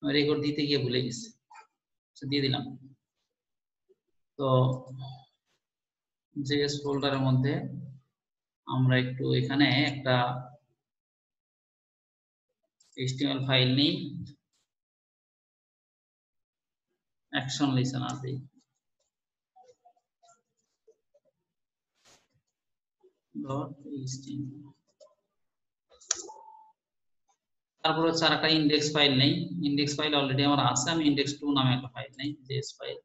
Record দিতে গিয়ে ভুলে গেছি, দিয়ে দিলাম। তো জেএস ফোল্ডারের মধ্যে আমরা একটু এখানে একটা HTML ফাইল নেই, অ্যাকশন লিসেনার দিই। তারপর হচ্ছে আর একটা ইন্ডেক্স ফাইল নেই, ইন্ডেক্স ফাইল অলরেডি আমার আছে, আমি index2 নামে একটা ফাইল নেই, জেএস ফাইল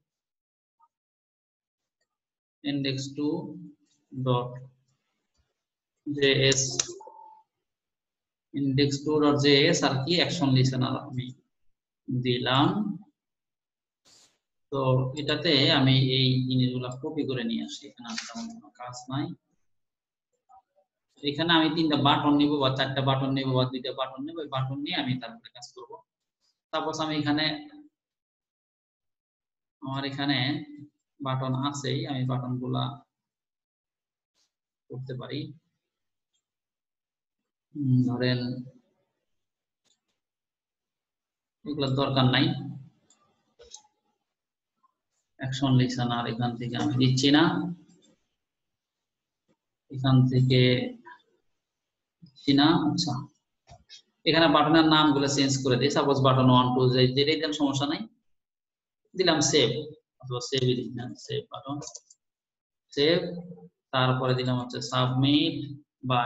index2.js index2.js আর কি অ্যাকশন লিসেনার আমি দিলাম। তো এটাতে আমি এই জিনিসগুলো কপি করে নিয়ে আসি, এখানে তেমন কোনো কাজ নাই। এখানে আমি 3টা বাটন নিব বা 4টা বাটন নিব বা 2টা বাটন নিব, এই বাটন নিয়ে আমি তারপরে কাজ করব। তারপর আমি এখানে আমার এখানে বাটন আছেই, আমি বাটনগুলা করতে পারি। ধরেন এগুলোর দরকার নাই, অ্যাকশন লিসেনার এখান থেকে আমি দিচ্ছি না, এখান থেকে দিচ্ছি না। আচ্ছা, এখানে বাটনের নামগুলো চেঞ্জ করে দিই, সাপোজ বাটন 1 2 যেটাই দেন সমস্যা নাই, দিলাম সেভ অথবা সেভ দিলাম, সেভ বাটন, সেভ। তারপরে দিলাম হচ্ছে সাবমিট বা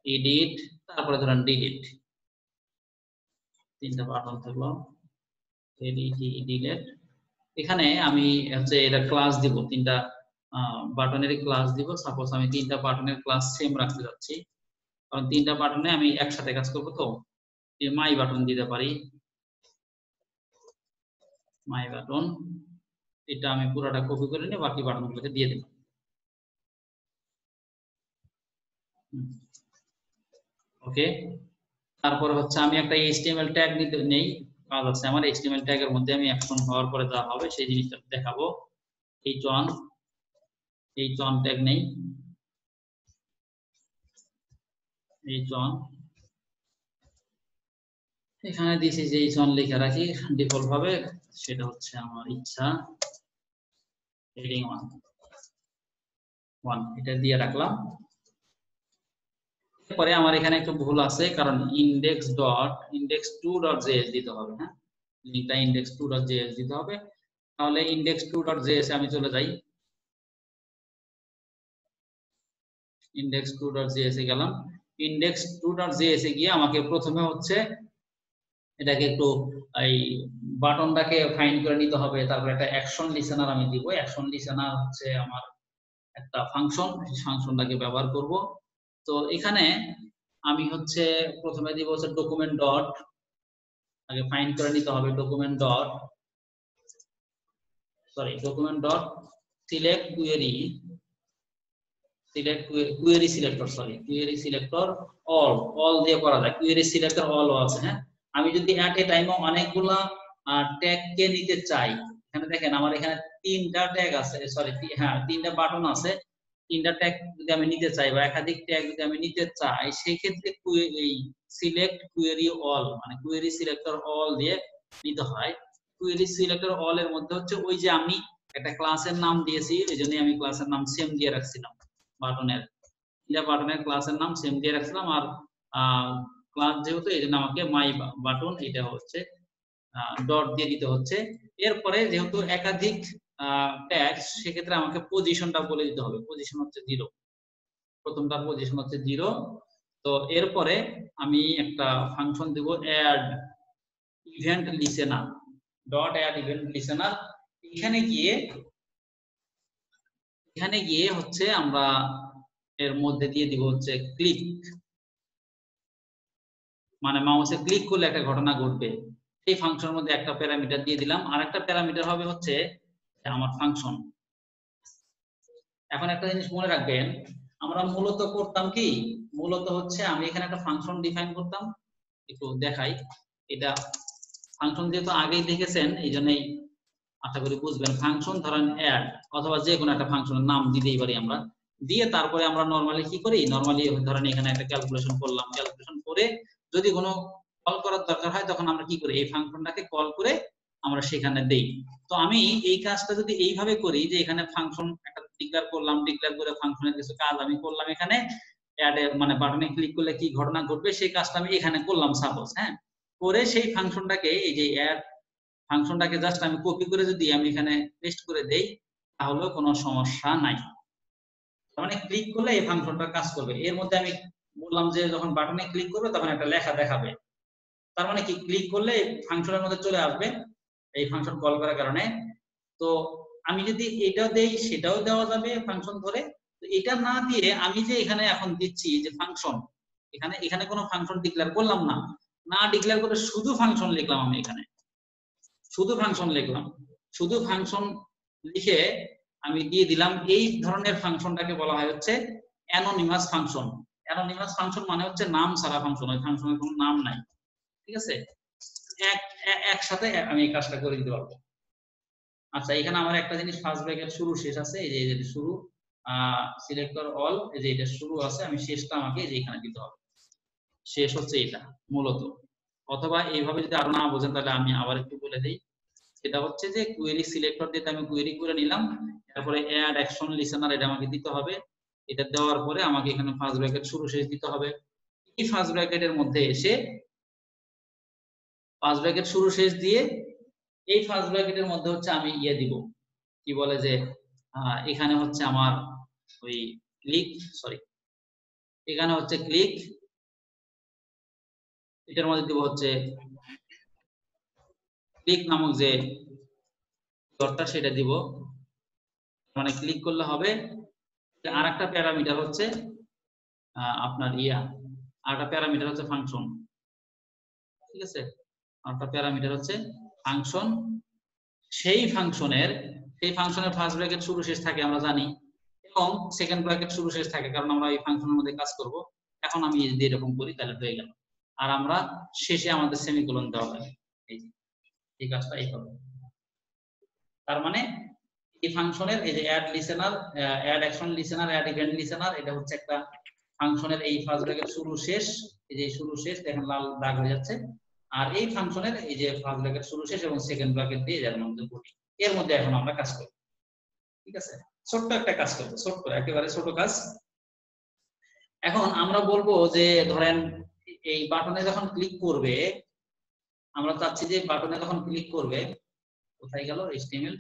এডিট, তারপরে ধরেন ডিলিট, 3টা বাটন থাকলো, ডিলিট। এখানে আমি হচ্ছে এটা ক্লাস দিব, 3টা বাটনের ক্লাস দিব। সাপোজ আমি 3টা বাটনের ক্লাস সেম রাখতে যাচ্ছি, কারণ 3টা বাটনে আমি একসাথে কাজ করব। তো মাই বাটন দিতে পারি, মাই বাটন, এটা আমি পুরোটা কপি করে নিয়ে বাকি বাটনগুলোকে দিয়ে দেব। ওকে, তারপর হচ্ছে আমি একটা HTML ট্যাগ নিতে নেই, কাজ আছে আমার। HTML ট্যাগের মধ্যে আমি অ্যাকশন হওয়ার পরে যা হবে সেই জিনিসটা দেখাবো। h1 ট্যাগ নেই, h1 এখানে দিছি যে h1 লিখে রাখি ডিফল্ট ভাবে, সেটা হচ্ছে আমার ইচ্ছা। হেডিং 1 এটা দিয়ে রাখলাম। পরে আমার এখানে একটু ভুল আছে, কারণ index2.js দিতে হবে। হ্যাঁ, লিঙ্কটা index2.js দিতে হবে। তাহলে index2.js আমি চলে যাই, index2.js এ গেলাম। index2.js এ গিয়ে আমাকে প্রথমে হচ্ছে এটাকে একটু এই বাটনটাকে ফাইন্ড করে নিতে হবে। তারপর একটা অ্যাকশন লিসেনার আমি দিব, অ্যাকশন লিসেনার হচ্ছে আমার একটা ফাংশন, সেই ফাংশনটাকে ব্যবহার করব। তো এখানে আমি হচ্ছে প্রথমে দিব হচ্ছে ডকুমেন্ট ডট, আগে ফাইন্ড করে নিতে হবে document dot select query selector all দিয়ে করা যায়, কুয়েরি সিলেক্টর অল আছে। হ্যাঁ, আমি যদি এট এ টাইমে অনেকগুলা ট্যাগ কে নিতে চাই, এখানে দেখেন আমার এখানে 3টা ট্যাগ আছে, সরি হ্যাঁ 3টা বাটন আছে, 3টা ট্যাগ যদি আমি নিতে চাই বা একাধিক ট্যাগ যদি আমি নিতে চাই, সেই ক্ষেত্রে এই সিলেক্ট কুয়েরি অল মানে কুয়েরি সিলেক্টর অল দিয়ে নিতে হয়। কুয়েরি সিলেক্টর অল এর মধ্যে হচ্ছে ওই যে আমি একটা ক্লাসের নাম দিয়েছি, এইজন্য আমি ক্লাসের নাম সেম দিয়ে রাখছিলাম, বাটনের ক্লাসের নাম সেম দিয়ে রাখছিলাম। আর ক্লাস যেহেতু এই জন্য আমাকে মাই বাটন এটা হচ্ছে ডট দিয়ে দিতে হচ্ছে। এরপরে যেহেতু একাধিক ট্যাগ, সেক্ষেত্রে আমাকে পজিশনটা বলে দিতে হবে, পজিশন হচ্ছে 0, প্রথমটার পজিশন হচ্ছে 0। তো এরপরে আমি একটা ফাংশন দিব add event listener dot add event listener. এখানে গিয়ে হচ্ছে আমরা এর মধ্যে দিয়ে দিব হচ্ছে ক্লিক, মানে মাউসে ক্লিক করলে একটা ঘটনা ঘটবে। এই ফাংশনের মধ্যে একটা প্যারামিটার দিয়ে দিলাম, আর একটা প্যারামিটার হবে হচ্ছে আমার ফাংশন। এখন একটা জিনিস মনে রাখবেন, আমরা মূলত করতাম কি, মূলত হচ্ছে আমি এখানে একটা ফাংশন ডিফাইন করতাম, একটু দেখাই। এটা ফাংশন যেহেতু আগেই দেখেছেন, এই জন্যই আশা করি বুঝবেন। ফাংশন ধরেন অ্যাড অথবা যে কোনো একটা ফাংশনের নাম দিতেই পারি আমরা, দিয়ে তারপরে আমরা নরমালি কি করি, নরমালি ধরেন এখানে একটা ক্যালকুলেশন করলাম, ক্যালকুলেশন করে যদি কোনো কল করার দরকার হয় তখন আমরা কি করি, এই ফাংশনটাকে কল করে আমরা সেখানে দেই। তো আমি এই কাজটা যদি এইভাবে করি যে এখানে ফাংশন একটা ডিক্লেয়ার করলাম, ডিক্লেয়ার করে ফাংশনের কিছু কাজ আমি করলাম, এখানে অ্যাড মানে বাটনে ক্লিক করলে কি ঘটনা ঘটবে সেই কাজটা আমি এখানে করলাম সাপোজ, হ্যাঁ, করে সেই ফাংশনটাকে এই যে অ্যাড ফাংশনটাকে জাস্ট আমি কপি করে যদি আমি এখানে পেস্ট করে দেই তাহলেও কোনো সমস্যা নাই। মানে ক্লিক করলে এই ফাংশনটা কাজ করবে। এর মধ্যে আমি বললাম যে যখন বাটনে ক্লিক করবে তখন একটা লেখা দেখাবে, তার মানে কি ক্লিক করলে ফাংশনের মধ্যে চলে আসবে এই ফাংশন কল করার কারণে। তো আমি যদি এটাও দেই সেটাও দেওয়া যাবে ফাংশন ধরে। তো এটা না দিয়ে আমি যে এখানে এখন দিচ্ছি যে ফাংশন, এখানে কোনো ফাংশন ডিক্লেয়ার করলাম না, না ডিক্লেয়ার করে শুধু ফাংশন লিখলাম, আমি এখানে শুধু ফাংশন লিখলাম, শুধু ফাংশন লিখে আমি দিয়ে দিলাম। এই ধরনের ফাংশনটাকে বলা হয় হচ্ছে অ্যানোনিমাস ফাংশন। অ্যানোনিমাস ফাংশন মানে হচ্ছে নাম ছাড়া ফাংশন, ওই ফাংশনের কোনো নাম নাই, ঠিক আছে, একসাথে আমি এই কাজটা করে দিতে পারবো। আচ্ছা, এখানে আমার একটা জিনিস ফার্স্ট ব্র্যাকেট শুরু শেষ আছে, এই যে শুরু সিলেক্টর অল, এই যে এটা শুরু আছে, আমি শেষটা আমাকে এই যে এখানে দিতে হবে, শেষ হচ্ছে এটা মূলত। অথবা এইভাবে যদি আরো না বোঝেন তাহলে আমি আবার একটু বলে দিই। এটা হচ্ছে যে কোয়েরি সিলেক্টর দিয়ে আমি কোয়েরি করে নিলাম, তারপরে অ্যাড অ্যাকশন লিসেনার এটা আমাকে দিতে হবে, এটা দেওয়ার পরে আমাকে এখানে ফার্স্ট ব্র্যাকেট শুরু শেষ দিতে হবে। এই ফার্স্ট ব্র্যাকেটের মধ্যে এসে ফার্স্ট ব্র্যাকেট শুরু শেষ দিয়ে এই ফার্স্ট ব্র্যাকেটের মধ্যে হচ্ছে আমি ইয়ে দিব, কি বলে যে এখানে হচ্ছে আমার ওই ক্লিক, সরি এখানে হচ্ছে ক্লিক, এটার মধ্যে দিব হচ্ছে ক্লিক নামক যে ডটটা সেটা দিব, মানে ক্লিক করলে হবে। আর একটা প্যারামিটার হচ্ছে আপনার আর একটা প্যারামিটার হচ্ছে ফাংশন, ঠিক আছে, আর একটা প্যারামিটার হচ্ছে ফাংশন। সেই ফাংশনের ফার্স্ট ব্র্যাকেট শুরু শেষ থাকে আমরা জানি, এবং সেকেন্ড ব্র্যাকেট শুরু শেষ থাকে, কারণ আমরা এই ফাংশনের মধ্যে কাজ করব। এখন আমি যদি এরকম করি তাহলে হয়ে গেল, আর আমরা শেষে আমাদের সেমিকোলন দেওয়া হয়, এই কাজটা এইভাবে। তার মানে এই ফাংশনের এই যে add listener, add action listener, add event listener, এটা হচ্ছে একটা ফাংশনের এই ফার্স্ট ব্র্যাকেট শুরু শেষ, এই যে শুরু শেষ দেখেন লাল দাগ হয়ে যাচ্ছে। আর এই ফাংশনের এই যে ফার্স্ট ব্র্যাকেট শুরু শেষ এবং সেকেন্ড ব্র্যাকেট দিয়ে এর মধ্যে বলি, এর মধ্যে এখন আমরা কাজ করব, ঠিক আছে, ছোট্ট একটা কাজ করব, ছোট্ট একেবারে ছোট কাজ। এখন আমরা বলবো যে ধরেন এই বাটনে যখন ক্লিক করবে, আমরা চাচ্ছি যে বাটনে যখন ক্লিক করবে, কোথায় গেল HTML,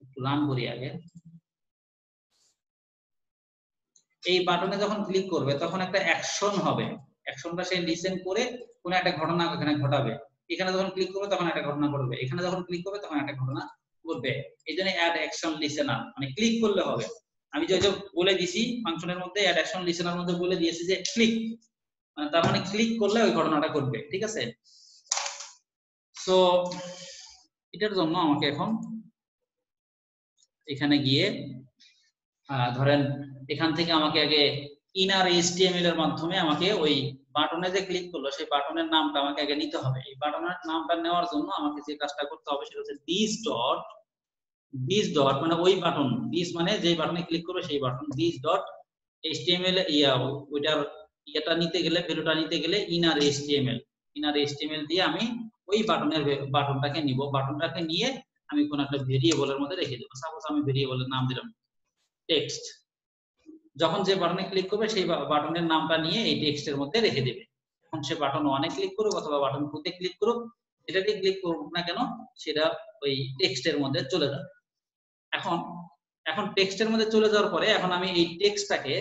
একটু রান করি আগে। এই বাটনে যখন ক্লিক করবে তখন একটা অ্যাকশন হবে, অ্যাকশনটা সে লিসেন করে কোন একটা ঘটনা এখানে ঘটাবে। এখানে যখন ক্লিক করবে তখন একটা ঘটনা ঘটবে, এখানে যখন ক্লিক করবে তখন একটা ঘটনা ঘটবে। এইজন্য অ্যাড অ্যাকশন লিসেনার, মানে ক্লিক করলে হবে। আমি যে বলে দিছি ফাংশনের মধ্যে অ্যাড অ্যাকশন লিসেনার মধ্যে বলে দিয়েছি যে ক্লিক, মানে তার মানে ক্লিক করলে ওই ঘটনাটা ঘটবে, ঠিক আছে। সো এটার জন্য আমাকে এখন এখানে গিয়ে ধরেন এখান থেকে আমাকে আগে ইনার HTML এর মাধ্যমে আমাকে ওই বাটনে যে ক্লিক করলো সেই বাটনের নামটা আমাকে আগে নিতে হবে। এই বাটনের নামটা নেওয়ার জন্য আমাকে যে কাজটা করতে হবে সেটা হচ্ছে this dot মানে ওই বাটন, this মানে যেই বাটনে ক্লিক করবে সেই বাটন, this dot HTML ওইটার এটা নিতে গেলে, ভ্যালুটা নিতে গেলে ইনার HTML দিয়ে আমি ওই বাটনটাকে নিব, বাটনটাকে নিয়ে আমি কোন একটা ভেরিয়েবলের মধ্যে রেখে দেব। সাপোজ আমি ভেরিয়েবলের নাম দিলাম টেক্সট, যখন যে বাটনে ক্লিক করবে সেই বাটনের নামটা নিয়ে এই টেক্সটের মধ্যে রেখে দেবে। এখন সে বাটন 1 এ ক্লিক করুক অথবা বাটন 2 তে ক্লিক করুক, যেটাতে ক্লিক করুক না কেন সেটা ওই টেক্সটের মধ্যে চলে যাবে। এখন টেক্সটের মধ্যে চলে যাওয়ার পরে এখন আমি এই টেক্সটটাকে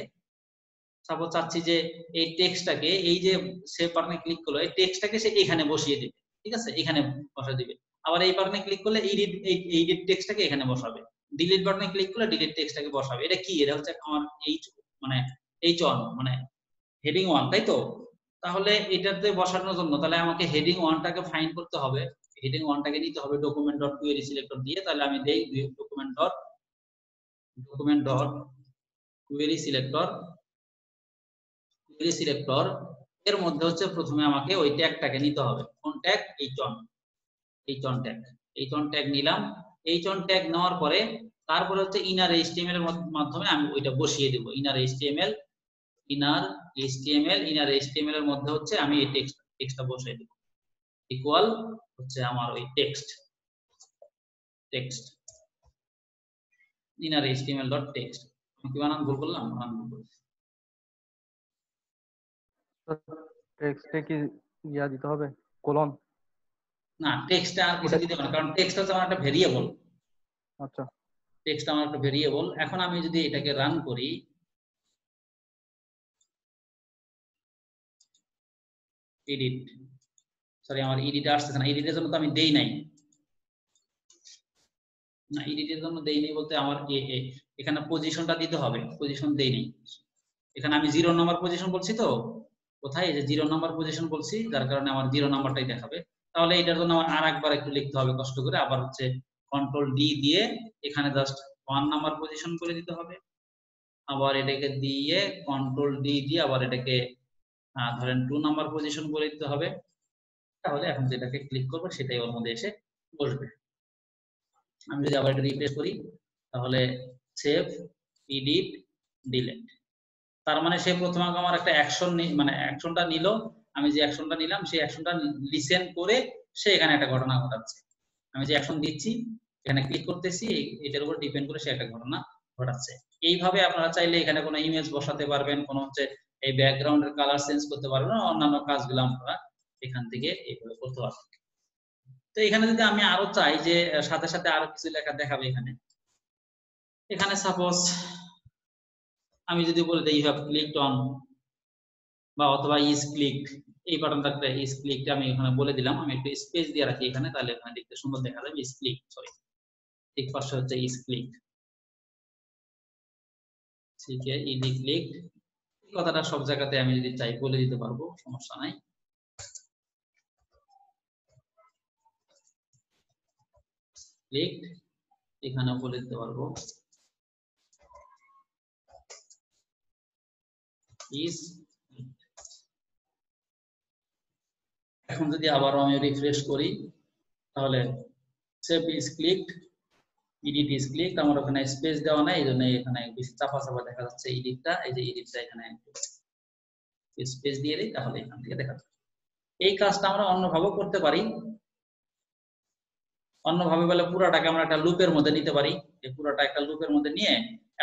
সাপোজ চাচ্ছি যে এই টেক্সটটাকে এই যে সেভ বাটনে ক্লিক করলো এই টেক্সটটাকে সে এখানে বসিয়ে দিবে, ঠিক আছে, এখানে বসিয়ে দিবে। আবার এই বাটনে ক্লিক করলে এই টেক্সটটাকে এখানে বসাবে, ডিলিট বাটনে ক্লিক করলে ডিলিট টেক্সটটাকে বসাবে। এটা কি, এটা হচ্ছে আমার মানে H1 মানে হেডিং 1, তাই তো। তাহলে এটাতে বসানোর জন্য তাহলে আমাকে হেডিং 1টাকে ফাইন্ড করতে হবে, হেডিং 1টাকে নিতে হবে ডকুমেন্ট ডট কোয়েরি সিলেক্টর দিয়ে। তাহলে আমি দেই ডকুমেন্ট ডট কোয়েরি সিলেক্টর এর মধ্যে হচ্ছে প্রথমে আমাকে ওই ট্যাগটাকে নিতে হবে। কোন ট্যাগ? H1 ট্যাগ নিলাম। H1 ট্যাগ নেওয়ার পরে তারপরে হচ্ছে ইনার HTML এর মাধ্যমে আমি ওইটা বসিয়ে দেব। ইনার HTML এর মধ্যে হচ্ছে আমি এই টেক্সট টেক্সটটা বসাই দিব ইকুয়াল হচ্ছে আমার ওই টেক্সট inner html.text আমি কি বানান ভুল করলাম? বানান ভুল করছি। টেক্সটে কি ইয়া দিতে হবে কোলন? না, টেক্সটে আর কিছু দিতে হবে না, কারণ টেক্সট হচ্ছে আমার একটা ভেরিয়েবল। আচ্ছা, টেক্সট আমার একটা ভেরিয়েবল। এখন আমি যদি এটাকে রান করি, এডিট, সরি আমার এডিট আসছে না, এডিটের জন্য তো আমি দেই নাই, না এডিটের জন্য দেই নাই বলতে আমার এখানে পজিশনটা দিতে হবে, পজিশন দেই নাই। এখানে আমি 0 নাম্বার পজিশন বলছি, তো কোথায় এই যে 0 নাম্বার পজিশন বলছি, যার কারণে আমার 0 নাম্বারটাই দেখাবে। তাহলে এটার জন্য আমার আরেকবার একটু লিখতে হবে কষ্ট করে, আবার হচ্ছে কন্ট্রোল ডি দিয়ে এখানে জাস্ট 1 নাম্বার পজিশন করে দিতে হবে, আবার এটাকে দিয়ে কন্ট্রোল ডি দিয়ে আবার এটাকে ধরেন 2 নাম্বার পজিশন করে দিতে হবে। তাহলে এখন যেটাকে ক্লিক করবো সেটাই ওর মধ্যে এসে বসবে। আমি যদি আবার এটা রিফ্রেশ করি, তাহলে সেভ, এডিট, ডিলিট, তার মানে সে প্রথমে আমার একটা অ্যাকশন মানে অ্যাকশনটা নিল, আমি যে অ্যাকশনটা নিলাম সেই অ্যাকশনটা লিসেন করে সে এখানে একটা ঘটনা ঘটাচ্ছে। আমি যে অ্যাকশন দিচ্ছি, এখানে ক্লিক করতেছি, এটার উপর ডিপেন্ড করে সে একটা ঘটনা ঘটাচ্ছে। এইভাবে আপনারা চাইলে এখানে কোনো ইমেজ বসাতে পারবেন, কোনো হচ্ছে এই ব্যাকগ্রাউন্ডের কালার চেঞ্জ করতে পারবেন, অন্যান্য কাজগুলো আপনারা এখান থেকে এইভাবে করতে পারবেন। তো এখানে যদি আমি আরো চাই যে সাথে সাথে আরো কিছু লেখা দেখাবে, এখানে সাপোজ আমি যদি বলে দিই ইউ হ্যাভ ক্লিকড অন, বা অথবা ইজ ক্লিকড, এই বাটনটা একটা ইজ ক্লিকড আমি এখানে বলে দিলাম, আমি একটু স্পেস দিয়ে রাখি এখানে, তাহলে এখানে দেখতে সুন্দর দেখা যাবে। ইজ ক্লিক, সরি ঠিক পাশে হচ্ছে ইজ ক্লিকড, ঠিক আছে, ইজ ক্লিকড কথাটা সব জায়গাতে আমি যদি চাই বলে দিতে পারবো, সমস্যা নাই। ক্লিকড এখানেও বলে দিতে পারবো ইজ। এখন যদি আবারও আমি রিফ্রেশ করি, তাহলে save is clicked, edit is clicked, আমার ওখানে স্পেস দেওয়া নাই, এই জন্য এখানে বেশি চাপা চাপা দেখা যাচ্ছে এডিটটা, এই যে এডিটটা এখানে স্পেস দিয়ে দিই, তাহলে এখান থেকে দেখা যাচ্ছে। এই কাজটা আমরা অন্যভাবেও করতে পারি, অন্যভাবে বলে পুরাটাকে আমরা একটা লুপের মধ্যে নিতে পারি, এই পুরাটা একটা লুপের মধ্যে নিয়ে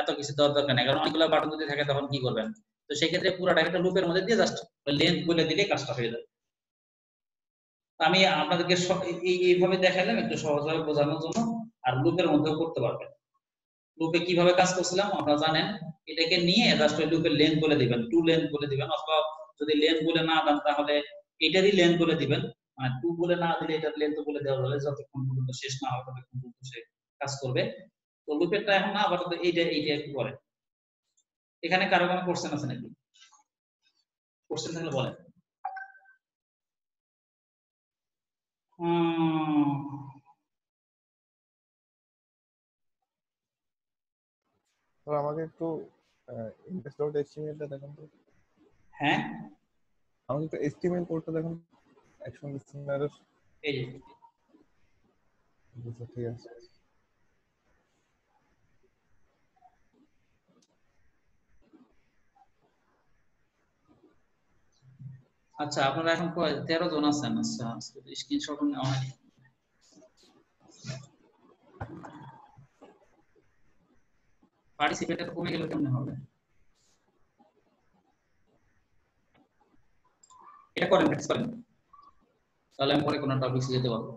এত কিছু দেওয়ার দরকার নেই, কারণ অনেকগুলো বাটন যদি থাকে তখন কি করবেন, তো সেই ক্ষেত্রে পুরাটাকে একটা লুপের মধ্যে দিয়ে জাস্ট লেন্থ বলে দিলে কাজটা হয়ে যাবে। আমি আপনাদেরকে এইভাবে দেখালাম একটু সহজভাবে বোঝানোর জন্য, আর লুপের মধ্যেও করতে পারবেন। লুপে কিভাবে কাজ করছিলাম আপনারা জানেন, এটাকে নিয়ে জাস্ট ওই লুপের লেন্থ বলে দিবেন, 2 লেন্থ বলে দিবেন, অথবা যদি লেন্থ বলে না দেন তাহলে এটারই লেন্থ বলে দিবেন, মানে 2 বলে না দিলে এটার লেন্থ বলে দেওয়া হলে যতক্ষণ পর্যন্ত শেষ না হয় ততক্ষণ পর্যন্ত সে কাজ করবে। তো লুপেরটা এখন না, আপাতত এইটা একটু করে। এখানে কারো কোনো কোশ্চেন আছে নাকি? কোশ্চেন থাকলে বলেন। আমাকে একটু index.html-টা দেখুন তো। হ্যাঁ, আমাকে একটু HTML কোডটা দেখুন, অ্যাকশন লিসেনারের। এই যে আচ্ছা, ঠিক আছে। আচ্ছা, আপনারা এখন 13 জন আছেন। আচ্ছা, স্ক্রিনশট নেওয়া হয়নি। পার্টিসিপেটর কমে গেলে কেমন হবে? এটা করেন, প্র্যাকটিস করেন, তাহলে আমি পরে কোনো টপিকসে যেতে পারবো।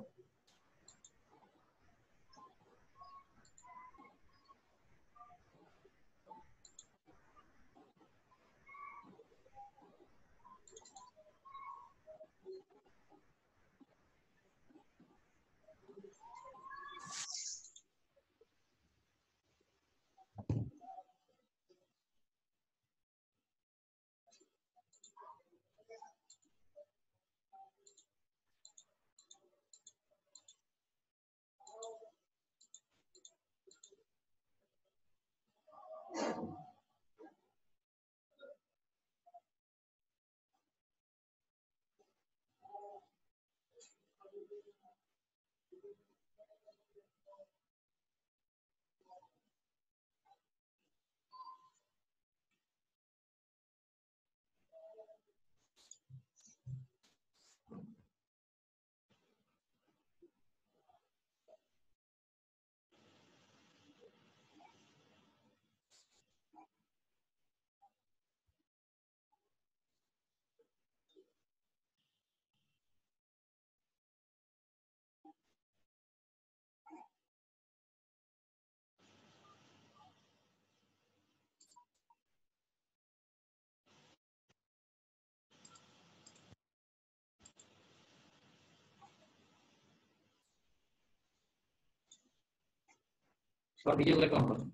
সব ভিডিওগুলো একটু অন করো।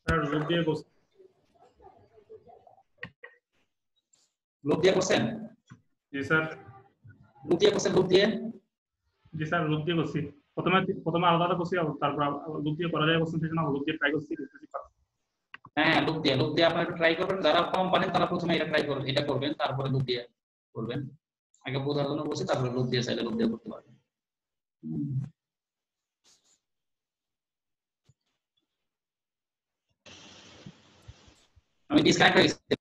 স্যার লুপ দিয়ে করছি। লুপ দিয়ে করছেন? জি স্যার। লুপ দিয়ে করছেন? লুপ দিয়ে? জি স্যার লুপ দিয়ে করছি। প্রথমে আলাদা আলাদা করছি, তারপর লুপ দিয়ে করা যায় বলছেন, সেই জন্য লুপ দিয়ে ট্রাই করছি। হ্যাঁ, লুপ দিয়ে আপনারা একটু ট্রাই করবেন। যারা কম পারেন তারা প্রথমে এটা ট্রাই করবেন, এটা করবেন, তারপরে লুপ দিয়ে করবেন। আগে বোঝার জন্য বলছি, তারপরে লুপ দিয়ে চাইলে লুপ দিয়ে করতে পারবেন। আমি ডিসকানেক্ট হয়ে গেছি।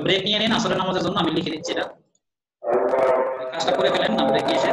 ব্রেক নিয়ে নিন আসরের নামাজের জন্য, আমি লিখে দিচ্ছি এটা। কাজটা করে ফেলেন না ব্রেক নিয়ে এসে।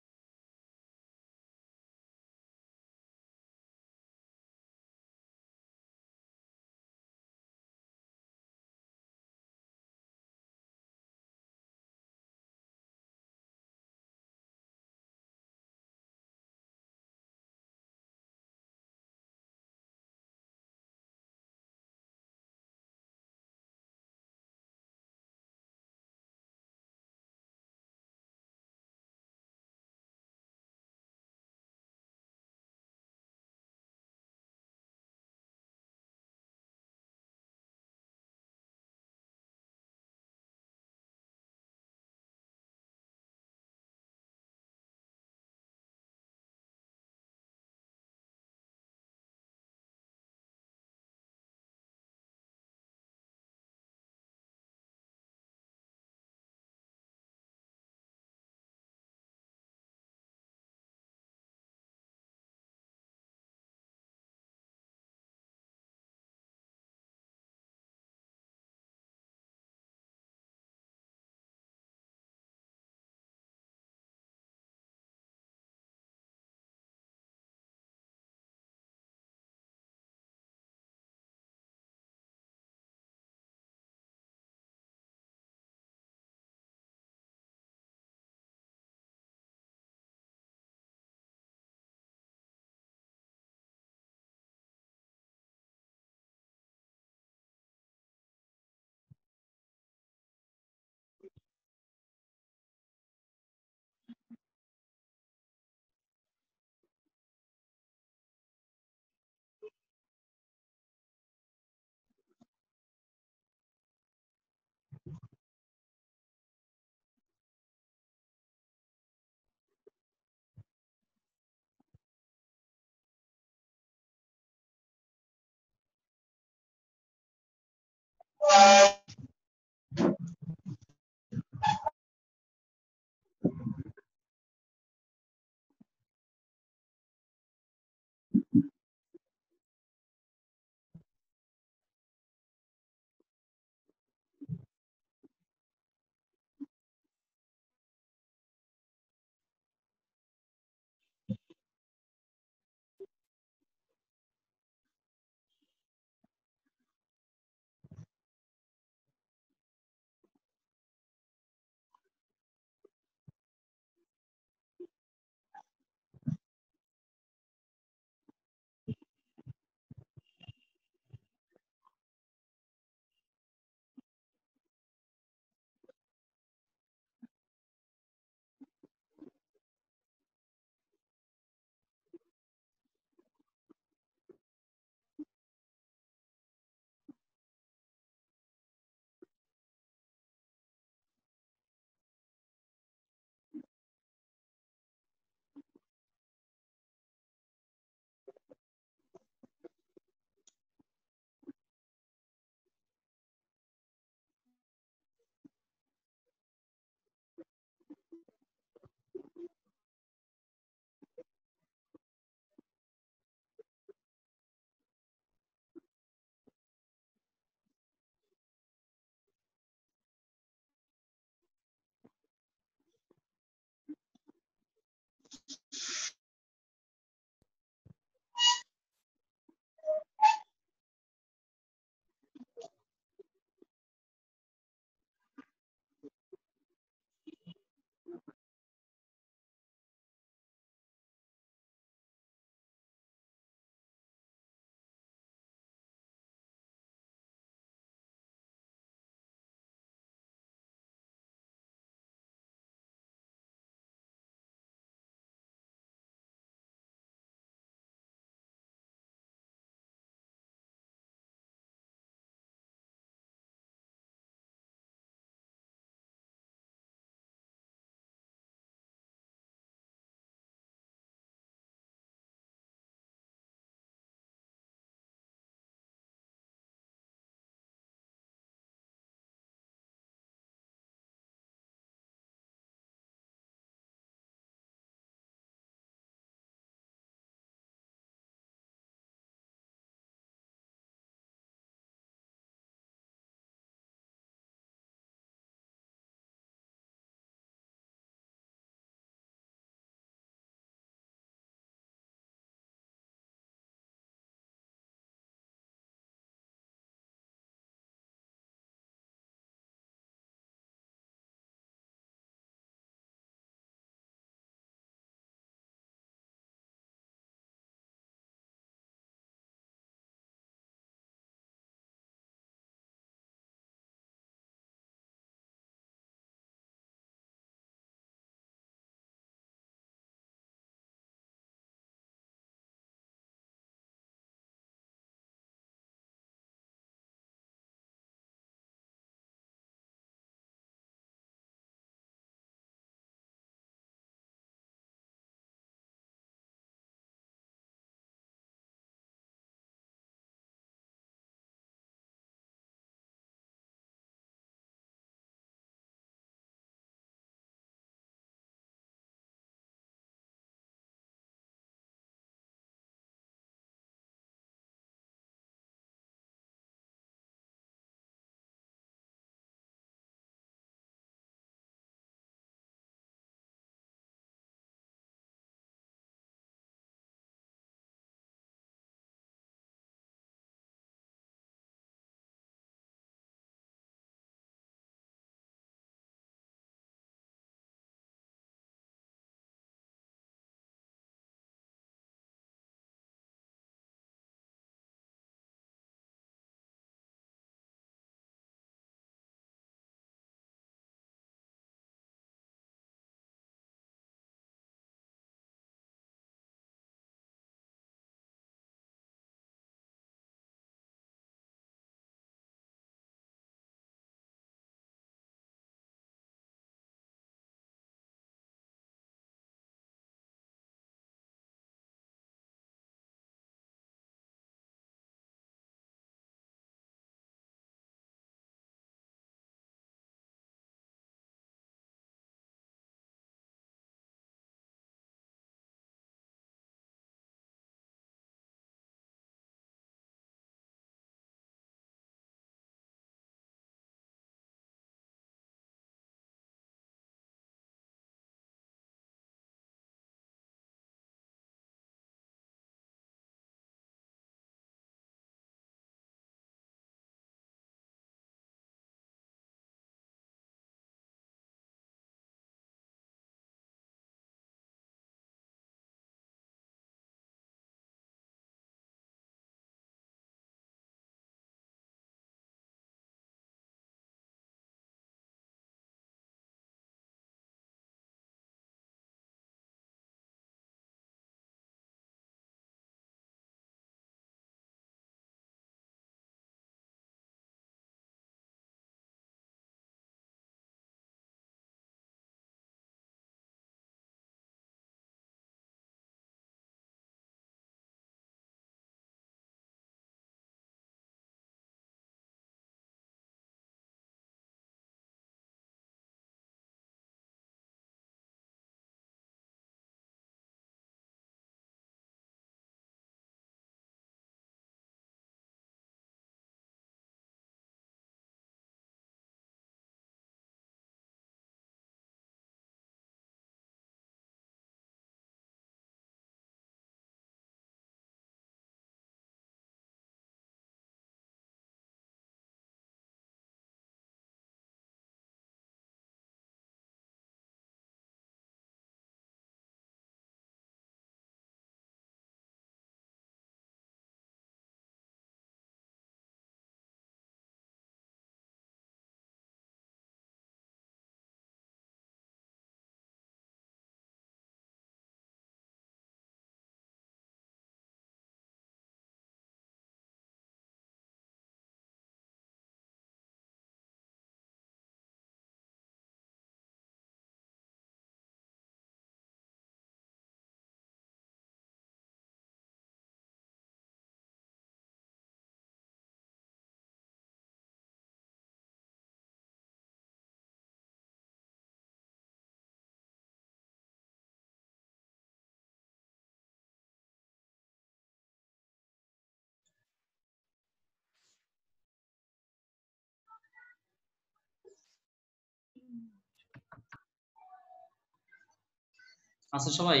আচ্ছা সবাই,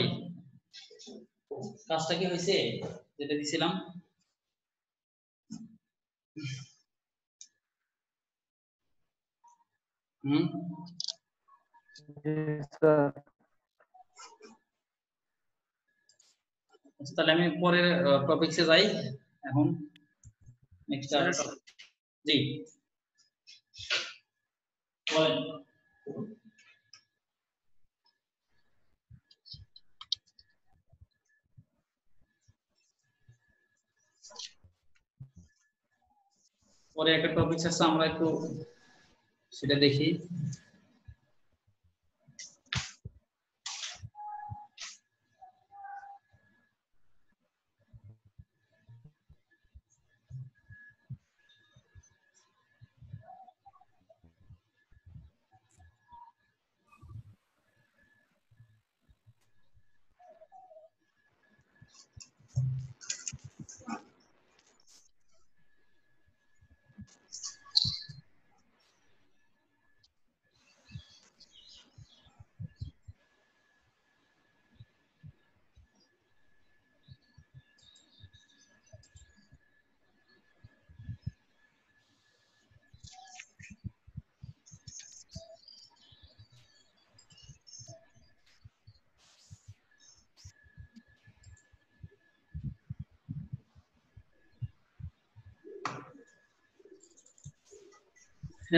কাজটা কি হয়েছে যেটা দিছিলাম? হুম, জি স্যার। আচ্ছা, তাহলে আমি পরের টপিকসে যাই এখন। নেক্সট স্যার জি বলেন। পরে একটা টপিকস আছে, আমরা একটু সেটা দেখি।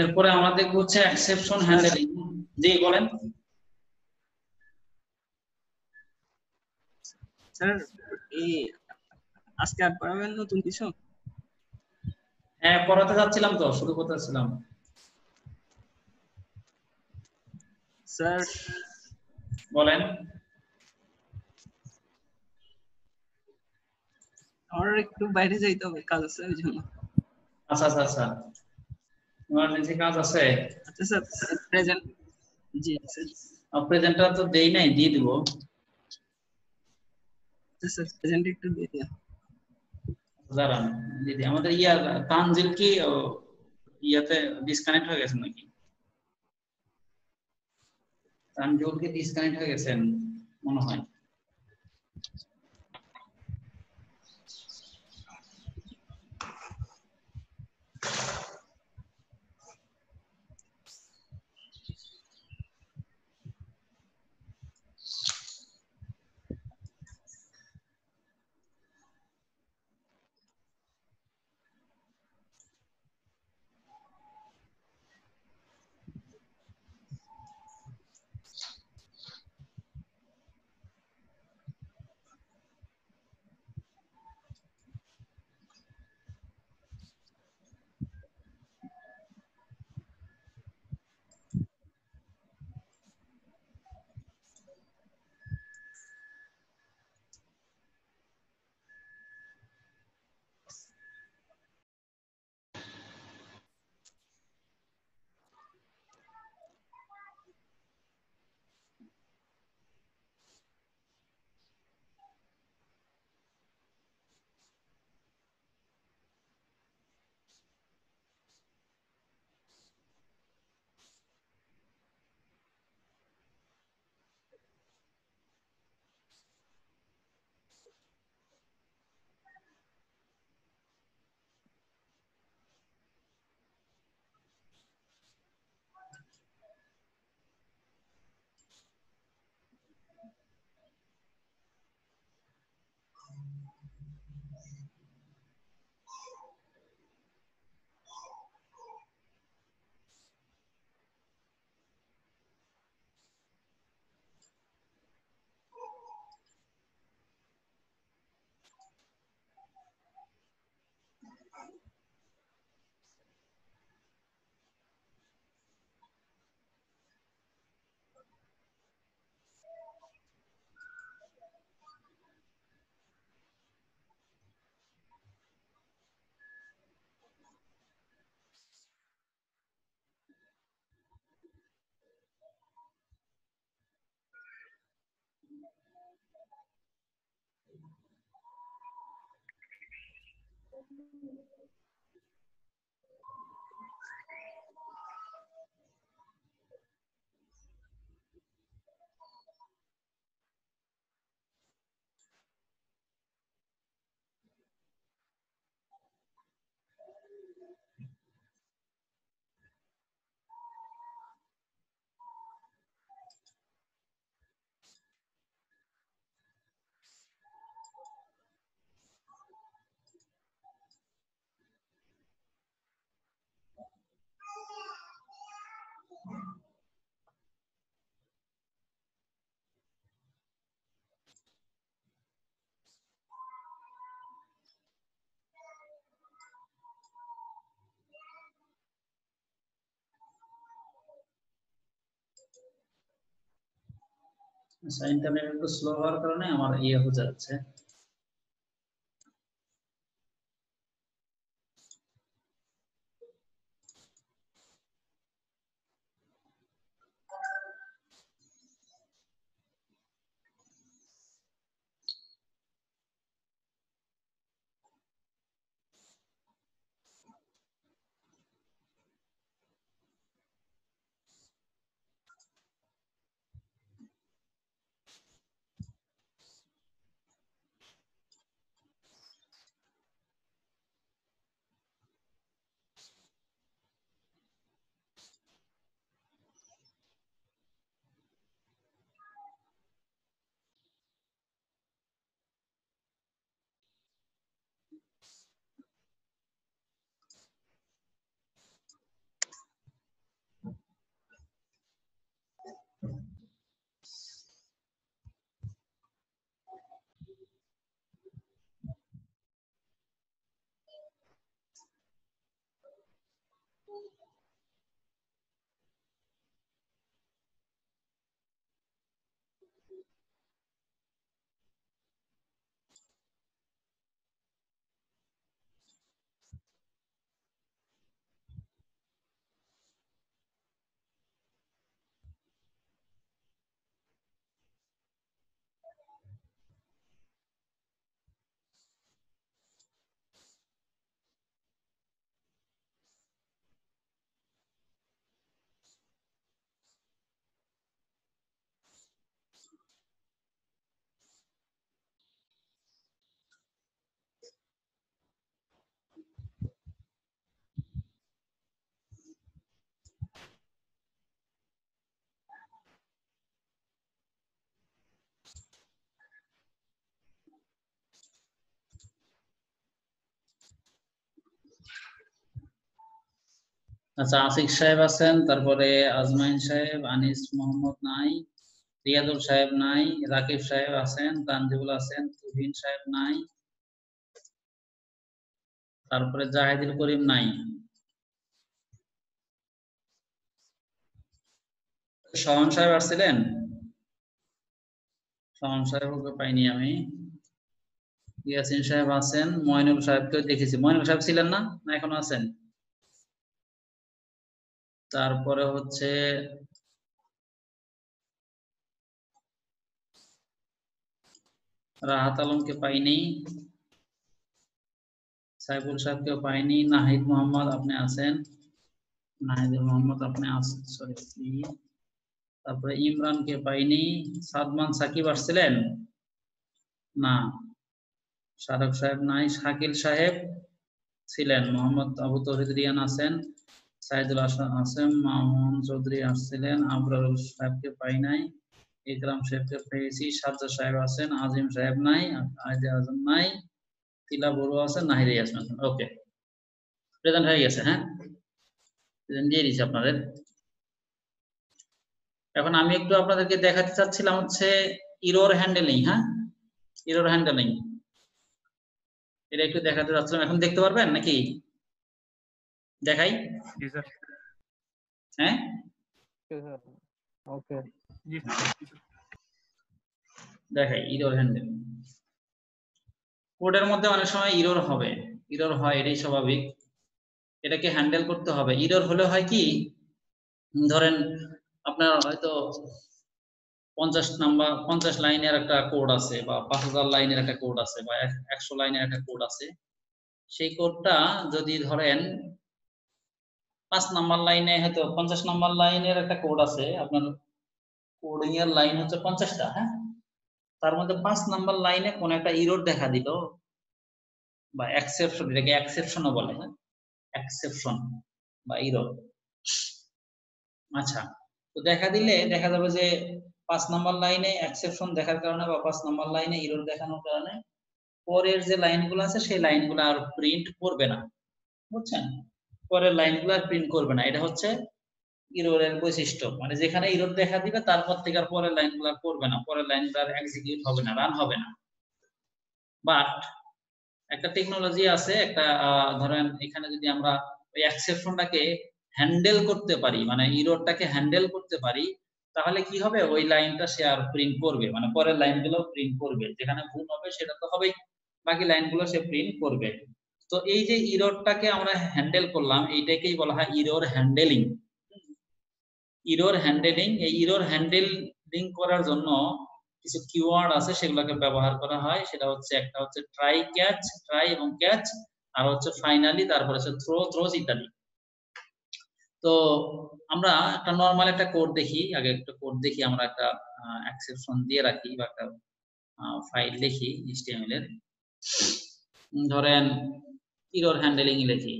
এরপরে আমরা দেখবো হচ্ছে এক্সেপশন হ্যান্ডলিং। জি বলেন। স্যার এই আজকে আর পড়াবেন নতুন কিছু? হ্যাঁ পড়াতে যাচ্ছিলাম, তো শুরু করতে যাচ্ছিলাম। স্যার বলেন। আমার একটু বাইরে যাইতে হবে, কাজ আছে ওই জন্য। আচ্ছা আচ্ছা আচ্ছা, ইমার্জেন্সি কাজ আছে। আচ্ছা স্যার, প্রেজেন্ট। জি স্যার। প্রেজেন্টটা তো দেই নাই, দিয়ে দিব। আচ্ছা স্যার, প্রেজেন্ট একটু দিয়ে দিন। দাঁড়ান দিদি, আমাদের তানজিল কি ইয়াতে ডিসকানেক্ট হয়ে গেছে নাকি? তানজিল কি ডিসকানেক্ট হয়ে গেছেন মনে হয়। আচ্ছা, ইন্টারনেট একটু স্লো হওয়ার কারণে আমার ইয়ে হয়ে যাচ্ছে। আচ্ছা, আসিফ সাহেব আছেন, তারপরে আজমাইন সাহেব, আনিস মোহাম্মদ নাই, রিয়াদুল সাহেব নাই, রাকিব সাহেব আছেন, তানজিবুল আছেন, তুহিন সাহেব নাই, তারপরে জাহিদুল করিম নাই। শাওন সাহেব আসছিলেন? শাওন সাহেবকে পাইনি আমি। ইয়াসিন সাহেব আছেন, মইনুল সাহেবকে দেখেছি। মইনুল সাহেব ছিলেন না, না এখনো আছেন? তারপরে হচ্ছে রাহাত আলমকে পাইনি, সাইফুল সাহেবকেও পাইনি, নাহিদ মোহাম্মদ আপনি আছেন, নাহিদুল মোহাম্মদ আপনি আছেন, সরি। তারপরে ইমরানকে পাইনি। সাদমান সাকিব আসছিলেন? না। শারফ সাহেব নাই। শাকিল সাহেব ছিলেন। মোহাম্মদ আবু তৌহিদ রিয়ান আছেন, সাইদুল হাসান আছেন, মামুন চৌধুরী আসছিলেন, আবরারুল সাহেবকে পাই নাই, ইকরাম সাহেবকে পেয়েছি, সাজ্জাদ সাহেব আছেন, আজিম সাহেব নাই, আইজে আজম নাই, তিলা বড়ুয়া আছেন, নাহিদ ইয়াসমিন আছেন। ওকে, প্রেজেন্ট হয়ে গেছে। হ্যাঁ, প্রেজেন্ট দিয়ে দিচ্ছি আপনাদের। এখন আমি একটু আপনাদেরকে দেখাতে চাচ্ছিলাম হচ্ছে ইরর হ্যান্ডেলিং। হ্যাঁ, ইরর হ্যান্ডেলিং এটা একটু দেখাতে চাচ্ছিলাম। এখন দেখতে পারবেন নাকি? দেখাই? জি স্যার। হ্যাঁ, ওকে, জি স্যার। দেখাই ইরর হ্যান্ডেলিং। কোডের মধ্যে অনেক সময় ইরর হবে, ইরর হয়, এটাই স্বাভাবিক। এটাকে হ্যান্ডেল করতে হবে। ইরর হলে হয় কি, ধরেন আপনার হয়তো 50 লাইনের একটা কোড আছে, বা 5000 লাইনের একটা কোড আছে, বা 100 লাইনের একটা কোড আছে। সেই কোডটা যদি ধরেন 5 নাম্বার লাইনে, হয়তো 50 নাম্বার লাইনের একটা কোড আছে, আপনার কোডিং এর লাইন হচ্ছে 50টা। হ্যাঁ, তার মধ্যে 5 নাম্বার লাইনে কোন একটা ইরর দেখা দিল, বা এক্সেপশন, এটাকে এক্সেপশনও বলে। হ্যাঁ, এক্সেপশন বা ইরর। আচ্ছা, তো দেখা দিলে দেখা যাবে যে 5 নাম্বার লাইনে এক্সেপশন দেখার কারণে, বা 5 নাম্বার লাইনে ইরর দেখানোর কারণে পরের যে লাইনগুলো আছে সেই লাইনগুলো আর প্রিন্ট করবে না। বুঝছেন? পরের লাইনগুলো আর প্রিন্ট করবে না। এটা হচ্ছে ইররের বৈশিষ্ট্য। মানে যেখানে ইরর দেখা দিবে তারপর থেকে আর পরের লাইনগুলো করবে না, পরের লাইনগুলো আর এক্সিকিউট হবে না, রান হবে না। বাট একটা টেকনোলজি আছে, একটা ধরেন এখানে যদি আমরা ওই এক্সেপশনটাকে হ্যান্ডেল করতে পারি, মানে ইররটাকে হ্যান্ডেল করতে পারি, তাহলে কি হবে, ওই লাইনটা সে আর প্রিন্ট করবে, মানে পরের লাইনগুলো প্রিন্ট করবে, যেখানে ভুল হবে সেটা তো হবেই, বাকি লাইনগুলো সে প্রিন্ট করবে। তো এই যে ইররটাকে আমরা হ্যান্ডেল করলাম, এইটাকেই বলা হয় ইরর হ্যান্ডেলিং। ইরর হ্যান্ডেলিং, এই ইরর হ্যান্ডেলিং করার জন্য কিছু কিওয়ার্ড আছে, সেগুলোকে ব্যবহার করা হয়। সেটা হচ্ছে, একটা হচ্ছে ট্রাই ক্যাচ, ট্রাই এবং ক্যাচ, আর হচ্ছে ফাইনালি, তারপরে হচ্ছে থ্রো, থ্রোজ ইত্যাদি। তো আমরা একটা নরমাল একটা কোড দেখি, আগে একটা কোড দেখি, আমরা একটা এক্সেপশন দিয়ে রাখি বা একটা ফাইল লিখি HTML এর। ধরেন ইরর হ্যান্ডেলিং লিখি,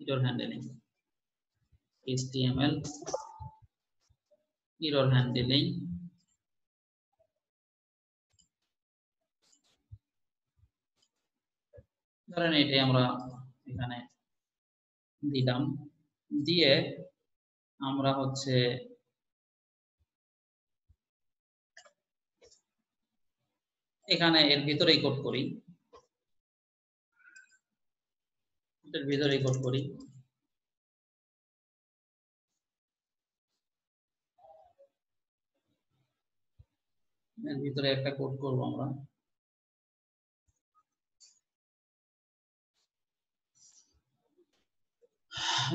error handling HTML error handling. ধরেন এটাই আমরা এখানে দিলাম, দিয়ে আমরা হচ্ছে এখানে এর ভিতরেই কোড করি, এর ভিতরেই কোড করি। এর ভিতরে একটা কোড করব আমরা।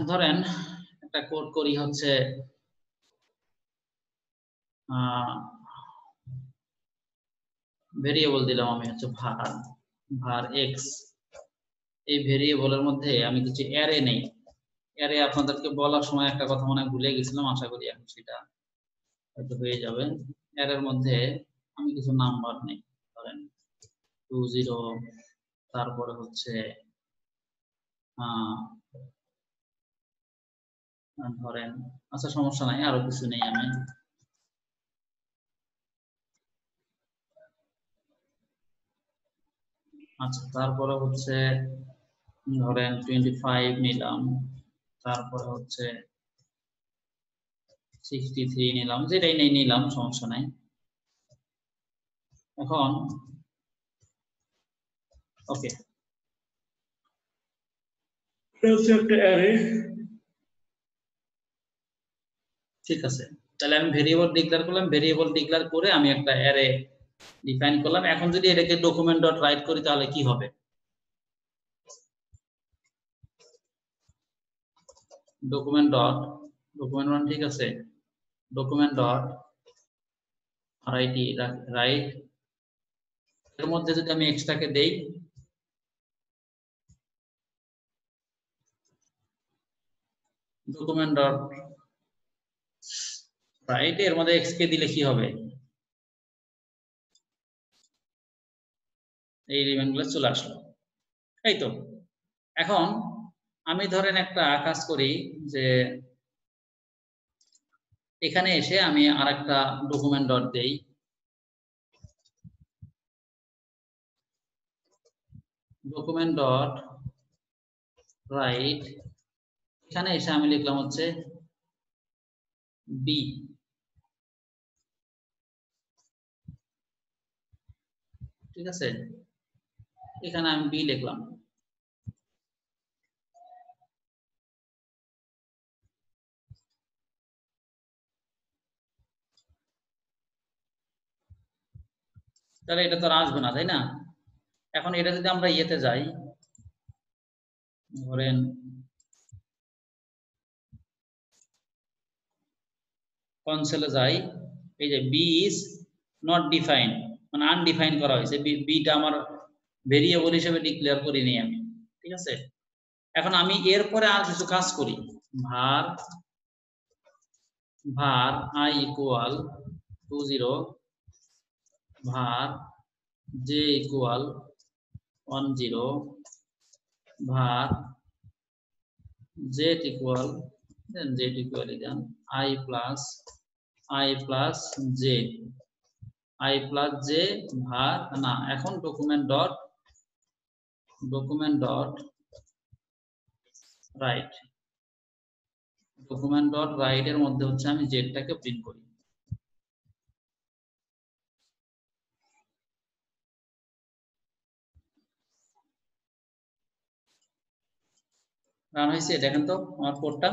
ধরেন একটা কোড করি হচ্ছে ভেরিয়েবল দিলাম আমি হচ্ছে var, var x। এই ভেরিয়েবলের মধ্যে আমি কিছু অ্যারে নেই। অ্যারে আপনাদেরকে বলার সময় একটা কথা মনে ভুলে গেছিলাম, আশা করি এখন সেটা হয়তো হয়ে যাবে। অ্যারের মধ্যে আমি কিছু নাম্বার নেই, ধরেন 20, তারপরে হচ্ছে ধরেন, আচ্ছা সমস্যা নাই, আরো কিছু নেই আমি। আচ্ছা, তারপরে হচ্ছে ধরেন 25 নিলাম, তারপরে হচ্ছে 63 নিলাম, যেটাই নেই নিলাম, সমস্যা নাই। এখন ওকে, একটা অ্যারে, ঠিক আছে। তাহলে আমি ভেরিয়েবল ডিক্লেয়ার করলাম, ভেরিয়েবল ডিক্লেয়ার করে আমি একটা অ্যারে ডিফাইন করলাম। এখন যদি এটাকে ডকুমেন্ট ডট রাইট করি তাহলে কি হবে? ডকুমেন্ট ডট, ডকুমেন্ট ওয়ান, ঠিক আছে, ডকুমেন্ট ডট রাইট, এর মধ্যে যদি আমি এক্সট্রাকে দেই, ডকুমেন্ট ডট রাইট, এর মধ্যে এক্স কে দিলে কি হবে? এই এলিমেন্টগুলো চলে আসলো, এই তো। এখন আমি ধরেন একটা কাজ করি, যে এখানে এসে আমি আরেকটা ডকুমেন্ট ডট দেই, ডকুমেন্ট ডট রাইট, এখানে এসে আমি লিখলাম হচ্ছে বি, ঠিক আছে, এখানে আমি বি লিখলাম। তাহলে এটা তো আর আসবে না, তাই না? এখন এটা যদি আমরা ইয়েতে যাই, ধরেন কনসোলে যাই, এই যে বি ইজ নট ডিফাইন, মানে আনডিফাইন করা হয়েছে, বিটা আমার ভেরিয়েবল হিসেবে ডিক্লেয়ার করিনি আমি, ঠিক আছে। এখন আমি এরপরে আর কিছু কাজ করি, var i equal 20, var j equal 10, var z equal, then z equal again i plus j, i plus j var না, এখন document dot right, document dot right এর মধ্যে হচ্ছে আমি জেডটাকে প্রিন্ট করি। রান হয়েছে, দেখেন তো আমার কোডটা।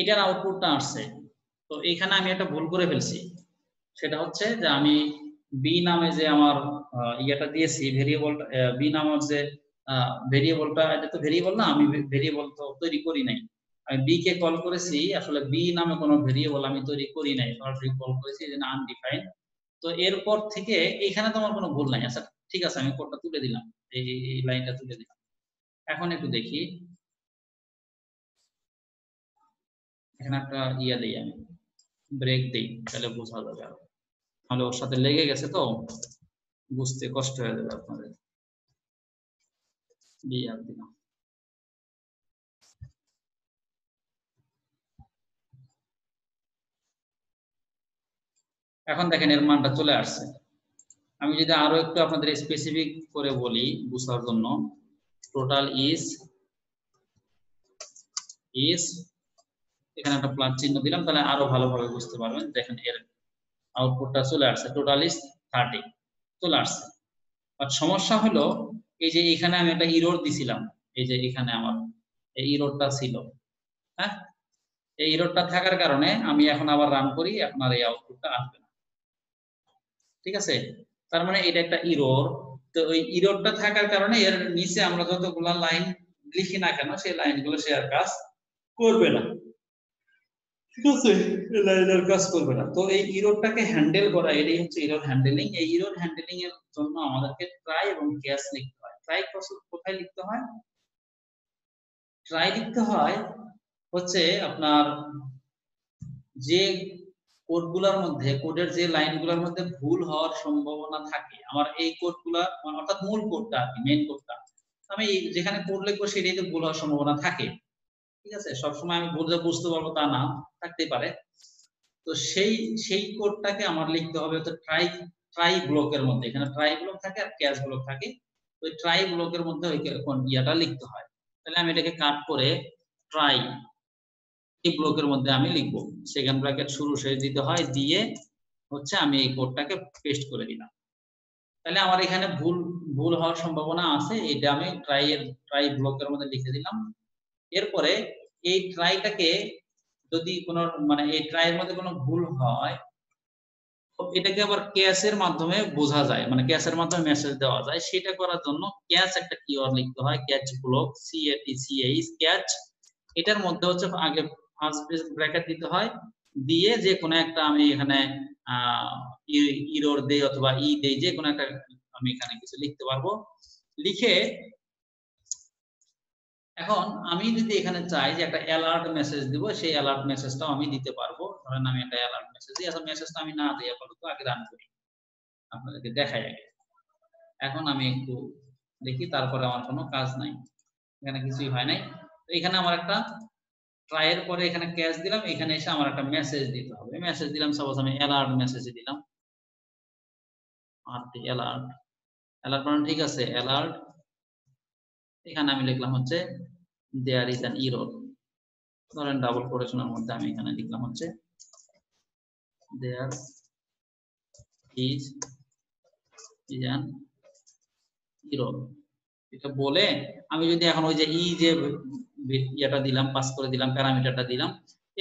এটার আউটপুটটা আসছে। তো এখানে আমি একটা ভুল করে ফেলছি, সেটা হচ্ছে যে আমি বি নামে যে আমার ইয়েটা দিয়েছি ভেরিয়েবলটা, বি নামের যে ভেরিয়েবলটা, এটা তো ভেরিয়েবল না, আমি ভেরিয়েবল তো তৈরি করি নাই। আমি বি কে কল করেছি, আসলে বি নামে কোনো ভেরিয়েবল আমি তৈরি করি নাই, সরাসরি কল করেছি যে আনডিফাইন্ড। তো এরপর থেকে এখানে তো আমার কোনো ভুল নাই। আচ্ছা ঠিক আছে, আমি কোডটা তুলে দিলাম, এই লাইনটা তুলে দিলাম। এখন একটু দেখি, এখানে একটা ইয়া দিই, আমি ব্রেক দিই, তাহলে বোঝা যাবে আরো। তাহলে ওর সাথে লেগে গেছে তো বুঝতে কষ্ট হয়ে যাবে আপনাদের। আর দিলাম। এখন দেখেন এর মানটা চলে আসছে। আমি যদি আরো একটু আপনাদের স্পেসিফিক করে বলি বুঝার জন্য, টোটাল ইজ এখানে একটা প্লাস চিহ্ন দিলাম, তাহলে আরো ভালোভাবে বুঝতে পারবেন। দেখেন এর আউটপুটটা চলে আসছে, টোটাল ইজ 30 চলে আসছে। আর সমস্যা হলো এই যে এখানে আমি একটা ইরর দিছিলাম, এই যে এখানে আমার এই ইররটা ছিল, হ্যাঁ, এই ইররটা থাকার কারণে আমি এখন আবার রান করি, আপনার এই আউটপুটটা আসবে না। ঠিক আছে, তার মানে এটা একটা ইরর। তো ওই ইররটা থাকার কারণে এর নিচে আমরা যতগুলা লাইন লিখি না কেন, সেই লাইনগুলো সে আর কাজ করবে না। ঠিক আছে, এই লাইনের কাজ করবে না। তো এই ইররটাকে হ্যান্ডেল করা, এটাই হচ্ছে ইরর হ্যান্ডেলিং। এই ইরর হ্যান্ডেলিং এর জন্য আমাদেরকে ট্রাই এবং ক্যাচ লিখতে হয়। ট্রাই কোথায় লিখতে হয়? ট্রাই লিখতে হয় হচ্ছে আপনার যে কোডগুলোর মধ্যে, কোডের যে লাইনগুলোর মধ্যে ভুল হওয়ার সম্ভাবনা থাকে, আমার এই কোডগুলা অর্থাৎ মূল কোডটা আর কি, মেইন কোডটা, আমি যেখানে কোড লিখবো সেটাইতে ভুল হওয়ার সম্ভাবনা থাকে। ঠিক আছে, সবসময় আমি বুঝতে পারবো তা না, থাকতেই পারে। তো সেই কোডটাকে আমার লিখতে হবে হচ্ছে ট্রাই ব্লকের মধ্যে। এখানে ট্রাই ব্লক থাকে আর ক্যাচ ব্লক থাকে। ওই ট্রাই ব্লকের মধ্যে ওই ইয়াটা লিখতে হয়। তাহলে আমি এটাকে কাট করে ট্রাই এই ব্লকের মধ্যে আমি লিখবো, সেকেন্ড ব্র্যাকেট শুরু শেষ দিতে হয়, দিয়ে হচ্ছে আমি এই কোডটাকে পেস্ট করে দিলাম। তাহলে আমার এখানে ভুল হওয়ার সম্ভাবনা আছে, এটা আমি ট্রাই ব্লকের মধ্যে লিখে দিলাম। এরপরে এই ট্রাইটাকে যদি কোনো মানে এই ট্রাইয়ের মধ্যে কোনো ভুল হয়, এটাকে আবার ক্যাশের মাধ্যমে বোঝা যায়, মানে ক্যাশের মাধ্যমে মেসেজ দেওয়া যায়। সেটা করার জন্য ক্যাচ একটা কিওয়ার্ড লিখতে হয়, ক্যাচ ব্লক, CATCH ক্যাচ। এটার মধ্যে হচ্ছে আগে ফার্স্ট ব্র্যাকেট দিতে হয়, দিয়ে যে কোনো একটা আমি এখানে ইরর দেই অথবা ই দেই, যে কোনো একটা আমি এখানে কিছু লিখতে পারবো। লিখে এখন আমি যদি এখানে চাই যে একটা অ্যালার্ট মেসেজ দিব, সেই অ্যালার্ট মেসেজটাও আমি দিতে পারবো। ধরেন আমি একটা অ্যালার্ট মেসেজ দিই, আসলে মেসেজটা আমি না দিই আপাতত, আগে রান করি, আপনাদেরকে দেখাই আগে। এখন আমি একটু দেখি, তারপরে আমার কোনো কাজ নাই, এখানে কিছুই হয় নাই। তো এখানে আমার একটা ট্রাইয়ের পরে এখানে ক্যাচ দিলাম, এখানে এসে আমার একটা মেসেজ দিতে হবে। মেসেজ দিলাম, সাপোজ আমি অ্যালার্ট মেসেজ দিলাম, অ্যালার্ট বানান ঠিক আছে, অ্যালার্ট। এখানে আমি লিখলাম হচ্ছে দেয়ার ইজ অ্যান ইরর। ধরেন ডাবল কোটেশনের মধ্যে আমি এখানে লিখলাম হচ্ছে দেয়ার ইজ অ্যান ইরর। এটা বলে আমি যদি এখন ওই যে ই যে ইয়েটা দিলাম, পাস করে দিলাম, প্যারামিটারটা দিলাম,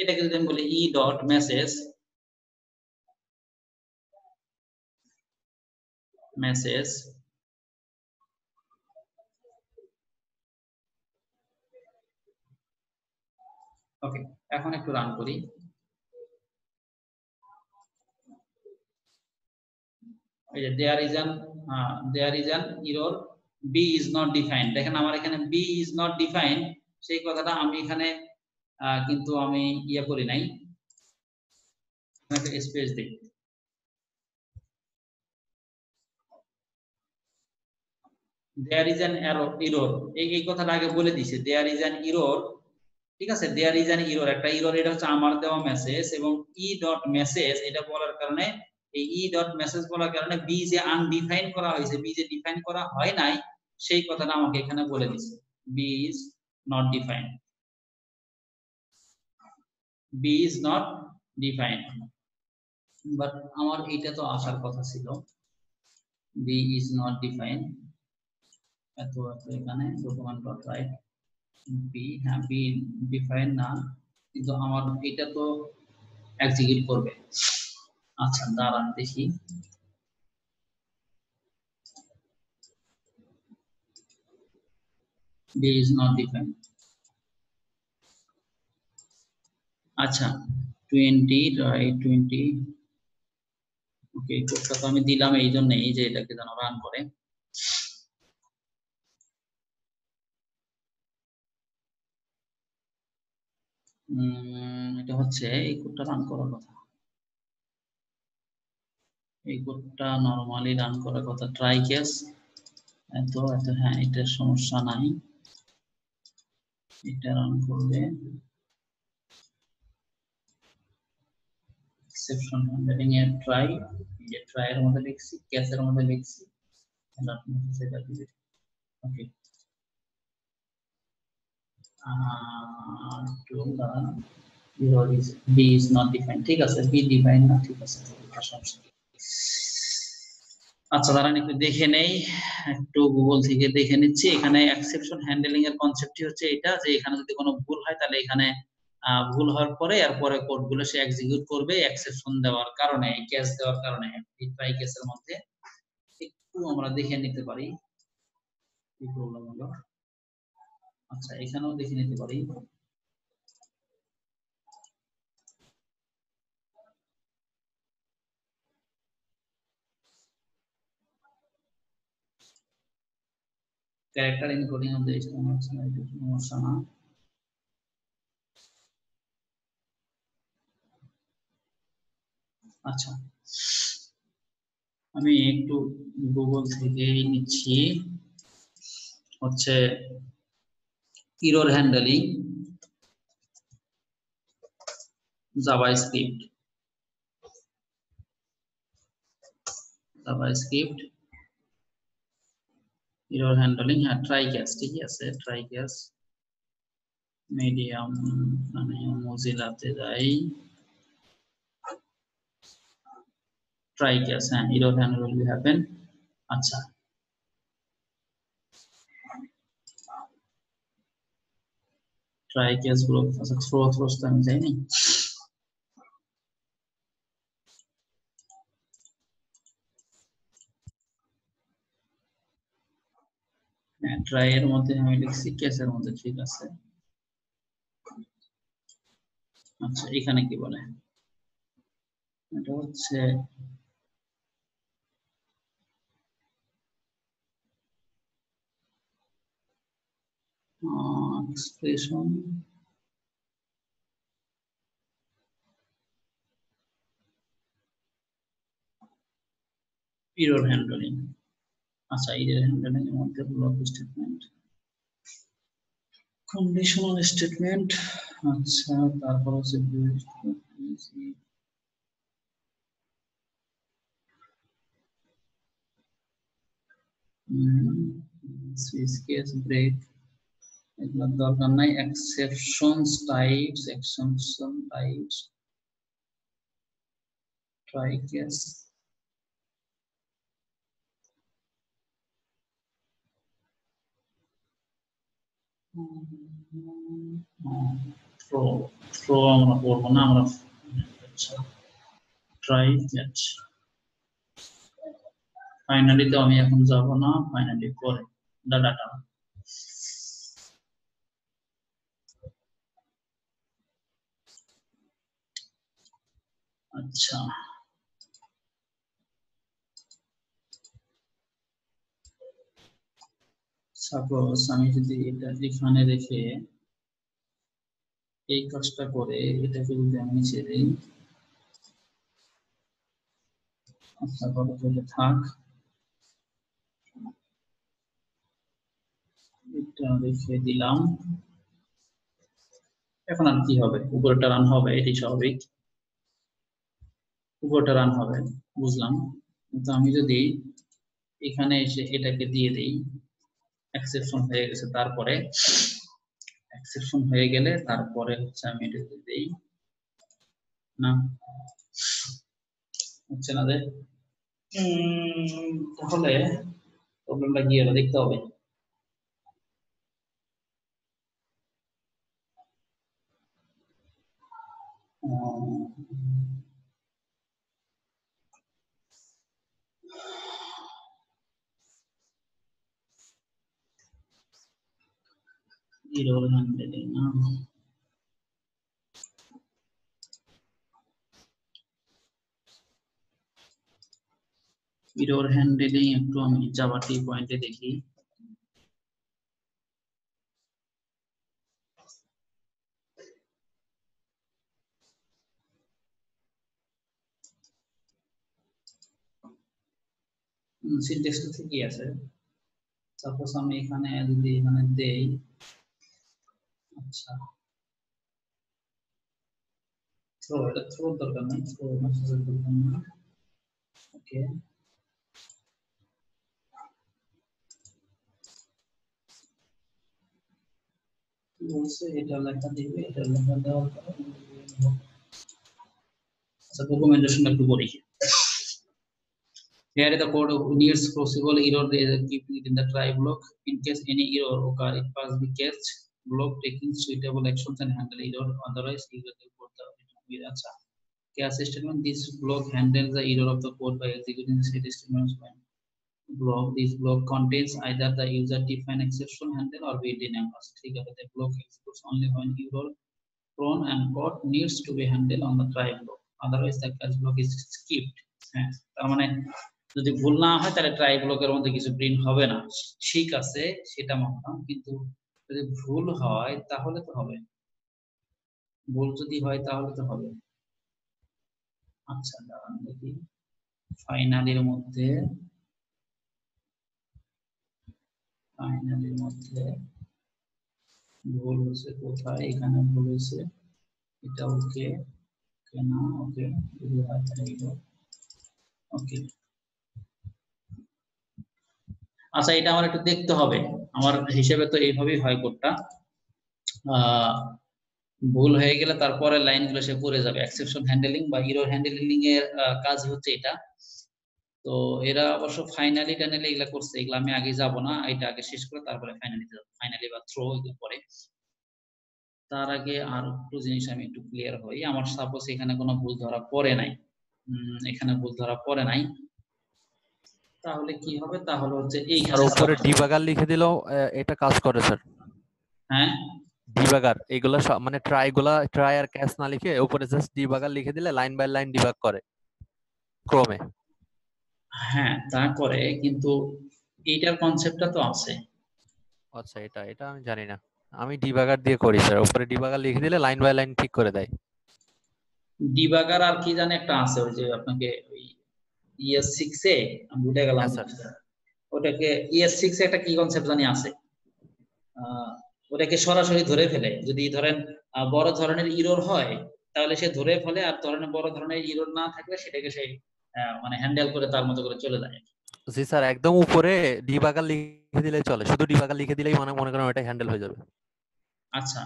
এটাকে যদি আমি বলি ই ডট মেসেজ ওকে। এখন একটু রান করি। এই যে there is an error, B is not defined. দেখেন আমার এখানে বি ইজ নট ডিফাইন্ড, সেই কথাটা আমি এখানে কিন্তু আমি ইয়ে করি নাই, একটা স্পেস দিই। দেয়ার ইজ অ্যান ইরর, এই কথাটা আগে বলে দিছে, দেয়ার ইজ অ্যান ইরর। ঠিক আছে, দেয়ার ইজ অ্যান ইরর, একটা ইরর, এটা হচ্ছে আমার দেওয়া মেসেজ। এবং ই ডট মেসেজ এটা বলার কারণে, এই ই ডট মেসেজ বলার কারণে বি যে আনডিফাইন করা হয়েছে, বি যে ডিফাইন করা হয় নাই, সেই কথাটা আমাকে এখানে বলে দিছে, B is not defined, B is not defined. But আমার এইটা তো আসার কথা ছিল, বি ইজ নট ডিফাইন্ড। এখানে ডকুমেন্ট ডট রাইট বি, হ্যাঁ বি ডিফাইন না, কিন্তু আমার এটা তো এক্সিকিউট করবে। আচ্ছা দাঁড়ান দেখি, b is not defined। আচ্ছা 20 রাইট 20, ওকে কোডটা তো আমি দিলাম এই জন্যই যে এটাকে যেন রান করে। এটা হচ্ছে এই কোডটা রান করার কথা, এই কোডটা নরমালি রান করার কথা। ট্রাই কেস এত এত, হ্যাঁ এটার সমস্যা নাই, এটা রান করবে। এক্সেপশন হ্যান্ডলিং এর ট্রাই, এই যে ট্রাই এর মধ্যে লিখছি, কেসের মধ্যে লিখছি, সেটা দিবে। ওকে b is not defined, ঠিক আছে b ডিফাইন না, ঠিক আছে। আচ্ছা দাঁড়ান একটু দেখে নেই, একটু গুগল থেকে দেখে নিচ্ছি। এখানে এক্সেপশন হ্যান্ডলিং এর কনসেপ্টই হচ্ছে এটা যে এখানে যদি কোনো ভুল হয় তাহলে এখানে ভুল হওয়ার পরে এরপরে কোডগুলো সে এক্সিকিউট করবে এক্সেপশন দেওয়ার কারণে, ক্যাচ দেওয়ার কারণে। এই ট্রাই কেসের মধ্যে একটু আমরা দেখে নিতে পারি কি প্রবলেম হলো। আচ্ছা এখানেও দেখে নিতে পারি। Character encoding of the HTML সমস্যা না। আচ্ছা আমি একটু গুগল থেকে নিচ্ছি, হচ্ছে error handling JavaScript, JavaScript error handling, হ্যাঁ ট্রাই ক্যাচ, ঠিক আছে ট্রাই ক্যাচ মিডিয়াম, মানে মোজিলাতে যাই, ট্রাই ক্যাচ, হ্যাঁ এরর হ্যান্ডলিং উইল হ্যাপেন। আচ্ছা ট্রাই ক্যাচ গুলো, আচ্ছা থ্রোস তো আমি যাইনি। ট্রাই এর মধ্যে আমি লিখছি কেসের মধ্যে, ঠিক আছে। আচ্ছা এখানে কি বলে, এটা হচ্ছে এক্সপ্রেশন এরর হ্যান্ডলিং। আচ্ছা এরর হ্যান্ডলিং এর মধ্যে ব্লক স্টেটমেন্ট, কন্ডিশনাল স্টেটমেন্ট, আচ্ছা তারপর হচ্ছে সুইচ কেস ব্রেক, এগুলোর দরকার নাই। Exceptions types, exception types try case, throw, throw আমরা করবো না, আমরা ট্রাই ক্যাচ। ফাইনালি তো আমি এখন যাব না, ফাইনালি পরে ডাটা। আচ্ছা সাপোজ আমি যদি এটা এখানে রেখে এই কাজটা করে এটাকে যদি আমি নিচে দিই, আচ্ছা বলো এটা থাক, এটা রেখে দিলাম। এখন আর কি হবে, উপরটা রান হবে, এটি স্বাভাবিক, উপরটা রান হবে বুঝলাম। কিন্তু আমি যদি এখানে এসে এটাকে দিয়ে দেই, এক্সেপশন হয়ে গেছে, তারপরে এক্সেপশন হয়ে গেলে তারপরে হচ্ছে আমি এটাকে দেই না, হচ্ছে না যে, তাহলে প্রবলেমটা কি হলো দেখতে হবে। error handling error handling একটু আমি জাভা টি পয়েন্টে দেখি সিনট্যাক্সটা ঠিকই আছে সাপোজ আমি এখানে যদি এখানে দেই আচ্ছা থ্রো এটা থ্রো দরকার নাই থ্রো মেসেজের দরকার না ওকে বলছে এটা লেখা দিবে এটা লেখা দেওয়ার পরে আচ্ছা ডকুমেন্টেশন একটু বলি Here the code needs possible error keep it in the try block. In case any error occur, it must be catch block taking suitable actions and handle error. Otherwise, you will report the with acha. Catch statement. This block handles the error of the code by executing the set statements. Block. This block contains either the user defined exception handle or built-in numbers. The block executes only when error prone and code needs to be handled on the try block. Otherwise, the catch block is skipped. যদি ভুল না হয় তাহলে try ব্লকের মধ্যে কিছু print হবে না ঠিক আছে সেটা মানলাম কিন্তু যদি ভুল হয় তাহলে তো হবে ভুল যদি হয় তাহলে তো হবে আচ্ছা দাঁড়ান দেখি ফাইনালের মধ্যে ভুল হচ্ছে কোথায় এখানে ভুল হয়েছে এটা ওকে কেন ওকে যদি হয় তাহলে ওকে আচ্ছা এটা আমার একটু দেখতে হবে আমার হিসেবে তো এইভাবেই হয় কোডটা ভুল হয়ে গেলে তারপরে লাইনগুলো সে পড়ে যাবে এক্সেপশন হ্যান্ডলিং বা এরর হ্যান্ডলিং এর কাজ হচ্ছে এটা তো এরা অবশ্য ফাইনালি টানেলে এগুলা করছে এগুলো আমি আগে যাব না এটা আগে শেষ করে তারপরে ফাইনালি বা থ্রো এগুলো পরে তার আগে আর একটু জিনিস আমি একটু ক্লিয়ার হই আমার সাপোজ এখানে কোনো ভুল ধরা পড়ে নাই এখানে ভুল ধরা পড়ে নাই তাহলে কি হবে তাহলে হচ্ছে এইখানে উপরে ডিবাগার লিখে দিলেও এটা কাজ করে স্যার হ্যাঁ ডিবাগার এগুলা মানে ট্রাই আর ক্যাচ না লিখে উপরে জাস্ট ডিবাগার লিখে দিলে লাইন বাই লাইন ডিবাগ করে ক্রমে হ্যাঁ তা করে কিন্তু এইটার কনসেপ্টটা তো আছে আচ্ছা এটা আমি জানি না আমি ডিবাগার দিয়ে করি স্যার উপরে ডিবাগার লিখে দিলে লাইন বাই লাইন ঠিক করে দেয় ডিবাগার আর কি জানে একটা আছে ওই যে আপনাকে ওই ES6 এ আমি ভুলে গেলাম ওটাকে ES6 এ একটা কি কনসেপ্ট জানি আছে ওটাকে সরাসরি ধরে ফেলে যদি ধরেন বড় ধরনের এরর হয় তাহলে সে ধরে ফেলে আর ধরনের বড় ধরনের এরর না থাকলে সেটাকে সে মানে হ্যান্ডেল করে তার মতো করে চলে যায় জি স্যার একদম উপরে ডিবাগার লিখে দিলেই চলে শুধু ডিবাগার লিখে দিলেই মনে করেন ওটা হ্যান্ডেল হয়ে যাবে আচ্ছা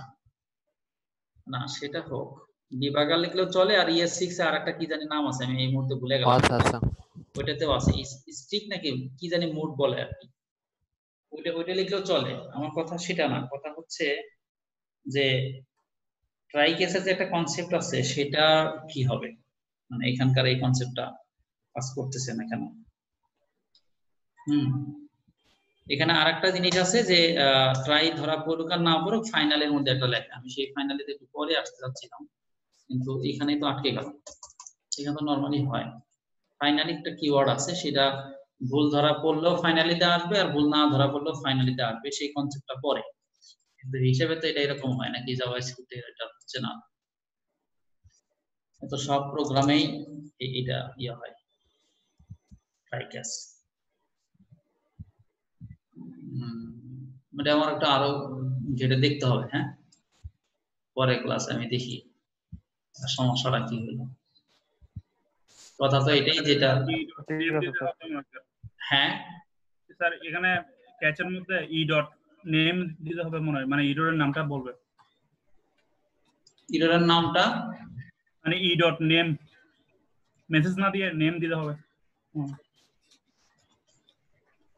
না সেটা হোক ডিবাগার লিখলেও চলে আর ES6 এ আরেকটা কি জানি নাম আছে আমি এই মুহূর্তে ভুলে গেলাম আচ্ছা ওইটাতেও আছে স্ট্রিক নাকি কি জানি মোড বলে আর কি ওইটা লিখলেও চলে আমার কথা সেটা না কথা হচ্ছে যে ট্রাই কেসের যে একটা কনসেপ্ট আছে সেটা কি হবে মানে এখানকার এই কনসেপ্টটা কাজ করতেছে না কেন এখানে আরেকটা জিনিস আছে যে ট্রাই ধরা পড়ুক আর না পড়ুক ফাইনালের মধ্যে একটা লেখা আমি সেই ফাইনালিতে একটু পরে আসতে যাচ্ছিলাম কিন্তু এখানেই তো আটকে গেল এখানে তো নরমালি হয় ফাইনালি একটা কিওয়ার্ড আছে সেটা ভুল ধরা পড়লেও ফাইনালিতে আসবে আর ভুল না ধরা পড়লেও ফাইনালিতে আসবে সেই কনসেপ্টটা পরে কিন্তু হিসেবে তো এটা এরকম হয় নাকি জাভাস্ক্রিপ্টে এটা হচ্ছে না তো সব প্রোগ্রামেই এটা ইয়া হয় ট্রাই ক্যাচ এটা আমার একটা আরো যেটা দেখতে হবে হ্যাঁ পরে ক্লাসে আমি দেখি সমস্যাটা কি হলো কথা তো এটাই যেটা হ্যাঁ স্যার এখানে ক্যাচের মধ্যে নেম দিতে হবে মনে হয় মানে এররের নামটা বলবে এররের নামটা মানে নেম মেসেজ না দিয়ে নেম দিতে হবে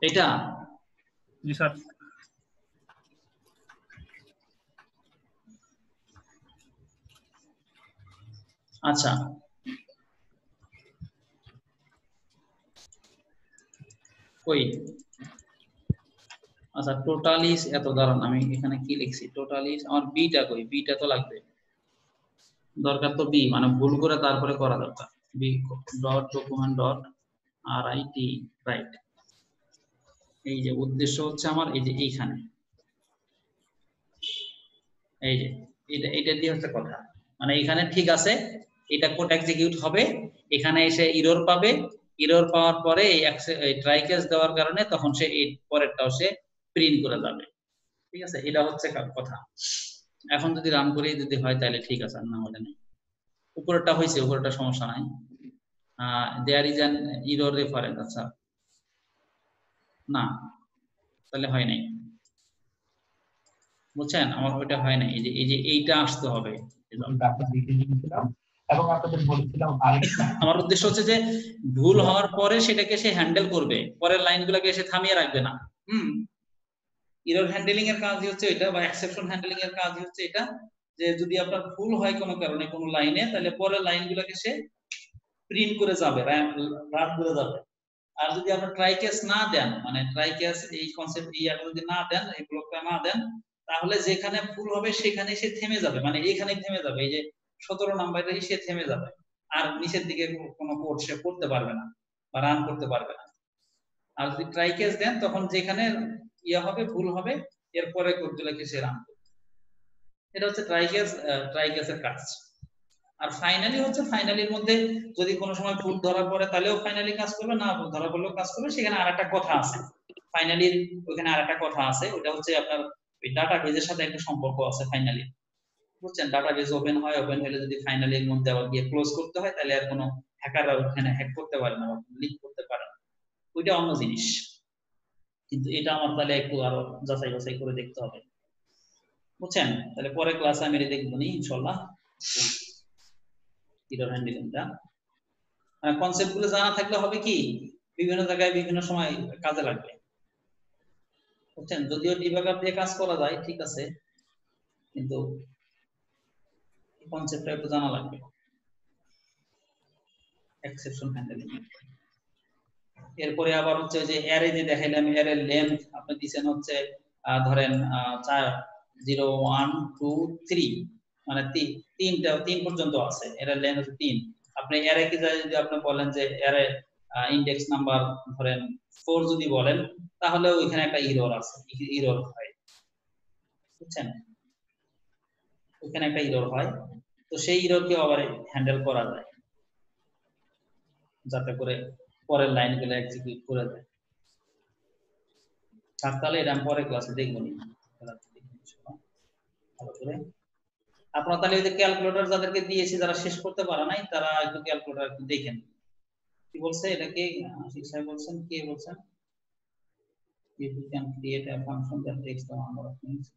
এটা জি স্যার আচ্ছা কই আচ্ছা টোটাল ইজ এত, দাঁড়ান আমি এখানে কি লিখছি, টোটাল ইজ আমার বিটা কই, বিটা তো লাগবে, দরকার তো বি, মানে ভুল করে তারপরে করা দরকার, B dot document dot R I T write. এই যে উদ্দেশ্য হচ্ছে আমার এই যে এইখানে, এই যে এটা দিয়ে হচ্ছে কথা, মানে এখানে ঠিক আছে এটা কোড এক্সিকিউট হবে, এখানে এসে এরর পাবে, এরর পাওয়ার পরে এই ট্রাই কেস দেওয়ার কারণে তখন সে এই পরেরটাও সে প্রিন্ট করে যাবে। ঠিক আছে, এটা হচ্ছে কথা। এখন যদি রান করে যদি হয় তাহলে ঠিক আছে, আর না হলে নেই। উপরেরটা হয়েছে, উপরেরটা সমস্যা নাই। There is an error reference, আচ্ছা না তাহলে হয় নাই, বুঝছেন আমার ওইটা হয় নাই, এই যে এইটা আসতে হবে। এবং আপনাদের বলেছিলাম আমার উদ্দেশ্য হচ্ছে যে ভুল হওয়ার পরে সেটাকে সে হ্যান্ডেল করবে, পরের লাইনগুলোকে সে থামিয়ে রাখবে না। এরর হ্যান্ডলিং এর কাজই হচ্ছে এটা, বা এক্সেপশন হ্যান্ডলিং এর কাজই হচ্ছে এটা, যে যদি আপনার ভুল হয় কোনো কারণে কোনো লাইনে, তাহলে পরের লাইনগুলোকে সে প্রিন্ট করে যাবে, রান করে যাবে। আর যদি আপনি ট্রাই কেস না দেন, মানে ট্রাই কেস এই কনসেপ্ট ইয়াটা যদি না দেন, এই ব্লকটা না দেন, তাহলে যেখানে ভুল হবে সেখানে সে থেমে যাবে, মানে এইখানেই থেমে যাবে, এই যে 17 নাম্বারে সে থেমে যাবে, আর নিচের দিকে কোনো কোড সে করতে পারবে না বা রান করতে পারবে না। আর যদি ট্রাই কেস দেন, তখন যেখানে ইয়া হবে ভুল হবে, এরপরে কোডগুলোকে সে রান করবে। এটা হচ্ছে ট্রাই কেসের কাজ। আর ফাইনালি হচ্ছে, ফাইনালির মধ্যে যদি কোনো সময় ভুল ধরা পড়ে তাহলেও ফাইনালি কাজ করবে, না ভুল ধরা পড়লেও কাজ করবে। সেখানে আরেকটা কথা আছে, ফাইনালির ওখানে আরেকটা কথা আছে, ওটা হচ্ছে আপনার ওই ডাটাবেজের সাথে একটা সম্পর্ক আছে ফাইনালি, বুঝছেন? ডাটাবেজ ওপেন হয়, ওপেন হলে যদি ফাইনালির মধ্যে আবার গিয়ে ক্লোজ করতে হয়, তাহলে আর কোনো হ্যাকাররা ওখানে হ্যাক করতে পারে না, লিক করতে পারে না, ওইটা অন্য জিনিস। কিন্তু এটা আমার তাহলে একটু আরো যাচাই বাছাই করে দেখতে হবে, বুঝছেন? তাহলে পরের ক্লাসে আমি এটা দেখবো নি ইনশাআল্লাহ, এরর হ্যান্ডলিংটা। কনসেপ্ট গুলো জানা থাকলে হবে কি, বিভিন্ন জায়গায় বিভিন্ন সময় কাজে লাগবে, বুঝছেন? যদিও ডিবাগার দিয়ে কাজ করা যায় ঠিক আছে, কিন্তু কনসেপ্টটা একটু জানা লাগবে। এক্সেপশন হ্যান্ডলিং, এরপরে আবার হচ্ছে যে অ্যারে যে দেখাইলাম, অ্যারে লেন্থ আপনি দিবেন হচ্ছে ধরেন 0 1 2 3, মানে 3 পর্যন্ত আছে, অ্যারে লেন্থ হচ্ছে 3। আপনি অ্যারে কি যদি আপনি বলেন যে অ্যারে ইনডেক্স নাম্বার ধরেন 4 যদি বলেন, তাহলে ওইখানে একটা এরর আছে, এরর হয়, বুঝছেন? ওইখানে একটা এরর হয়, তো সেই এররকে আবার হ্যান্ডেল করা যায় যাতে করে পরের লাইনগুলো এক্সিকিউট করে দেয়। তাহলে এটা আমি পরের ক্লাসে দেখবো নি ভালো করে। আপনারা তাহলে ওই যে ক্যালকুলেটর যাদেরকে দিয়েছি, যারা শেষ করতে পারে নাই, তারা একটু ক্যালকুলেটর একটু দেখেন কি বলছে। এটা কে আশিক সাহেব বলছেন, কে বলছেন? If you can create a function that takes the number of names,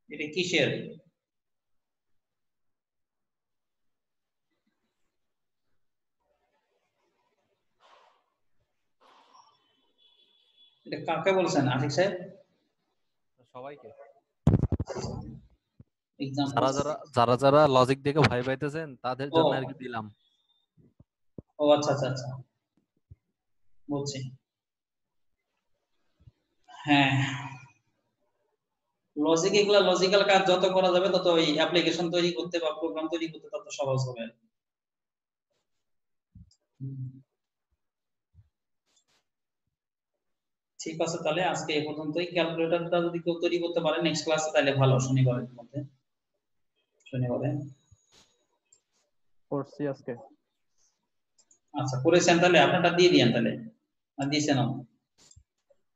এটা কিসের? এটা কাকে বলছেন আশিক সাহেব? সবাইকে, এক্সাম্পল যারা লজিক দেখে ভয় পাইতেছেন তাদের জন্য আর কি দিলাম। ও আচ্ছা আচ্ছা আচ্ছা, বলছি। হ্যাঁ, লজিক, এগুলা লজিক্যাল কাজ যত করা যাবে তত ওই অ্যাপ্লিকেশন তৈরি করতে বা প্রোগ্রাম তৈরি করতে তত সহজ হবে। ঠিক আছে, তাহলে আজকে এই পর্যন্তই। ক্যালকুলেটরটা যদি কেউ তৈরি করতে পারে নেক্সট ক্লাসে তাহলে ভালো, শনিবারের মধ্যে, শনিবারে করছি আজকে। আচ্ছা করেছেন, তাহলে আপনারটা দিয়ে দিয়েন, তাহলে দিয়েছেন,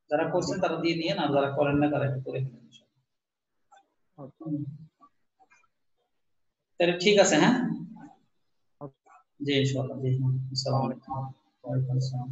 যারা করছেন তারা দিয়ে দিয়েন, আর যারা করেন না তারা একটু করে ফেলেন। তাহলে ঠিক আছে, হ্যাঁ জি ইনশাআল্লাহ, জি আসসালামু আলাইকুম। ওয়া আলাইকুম আসসালাম।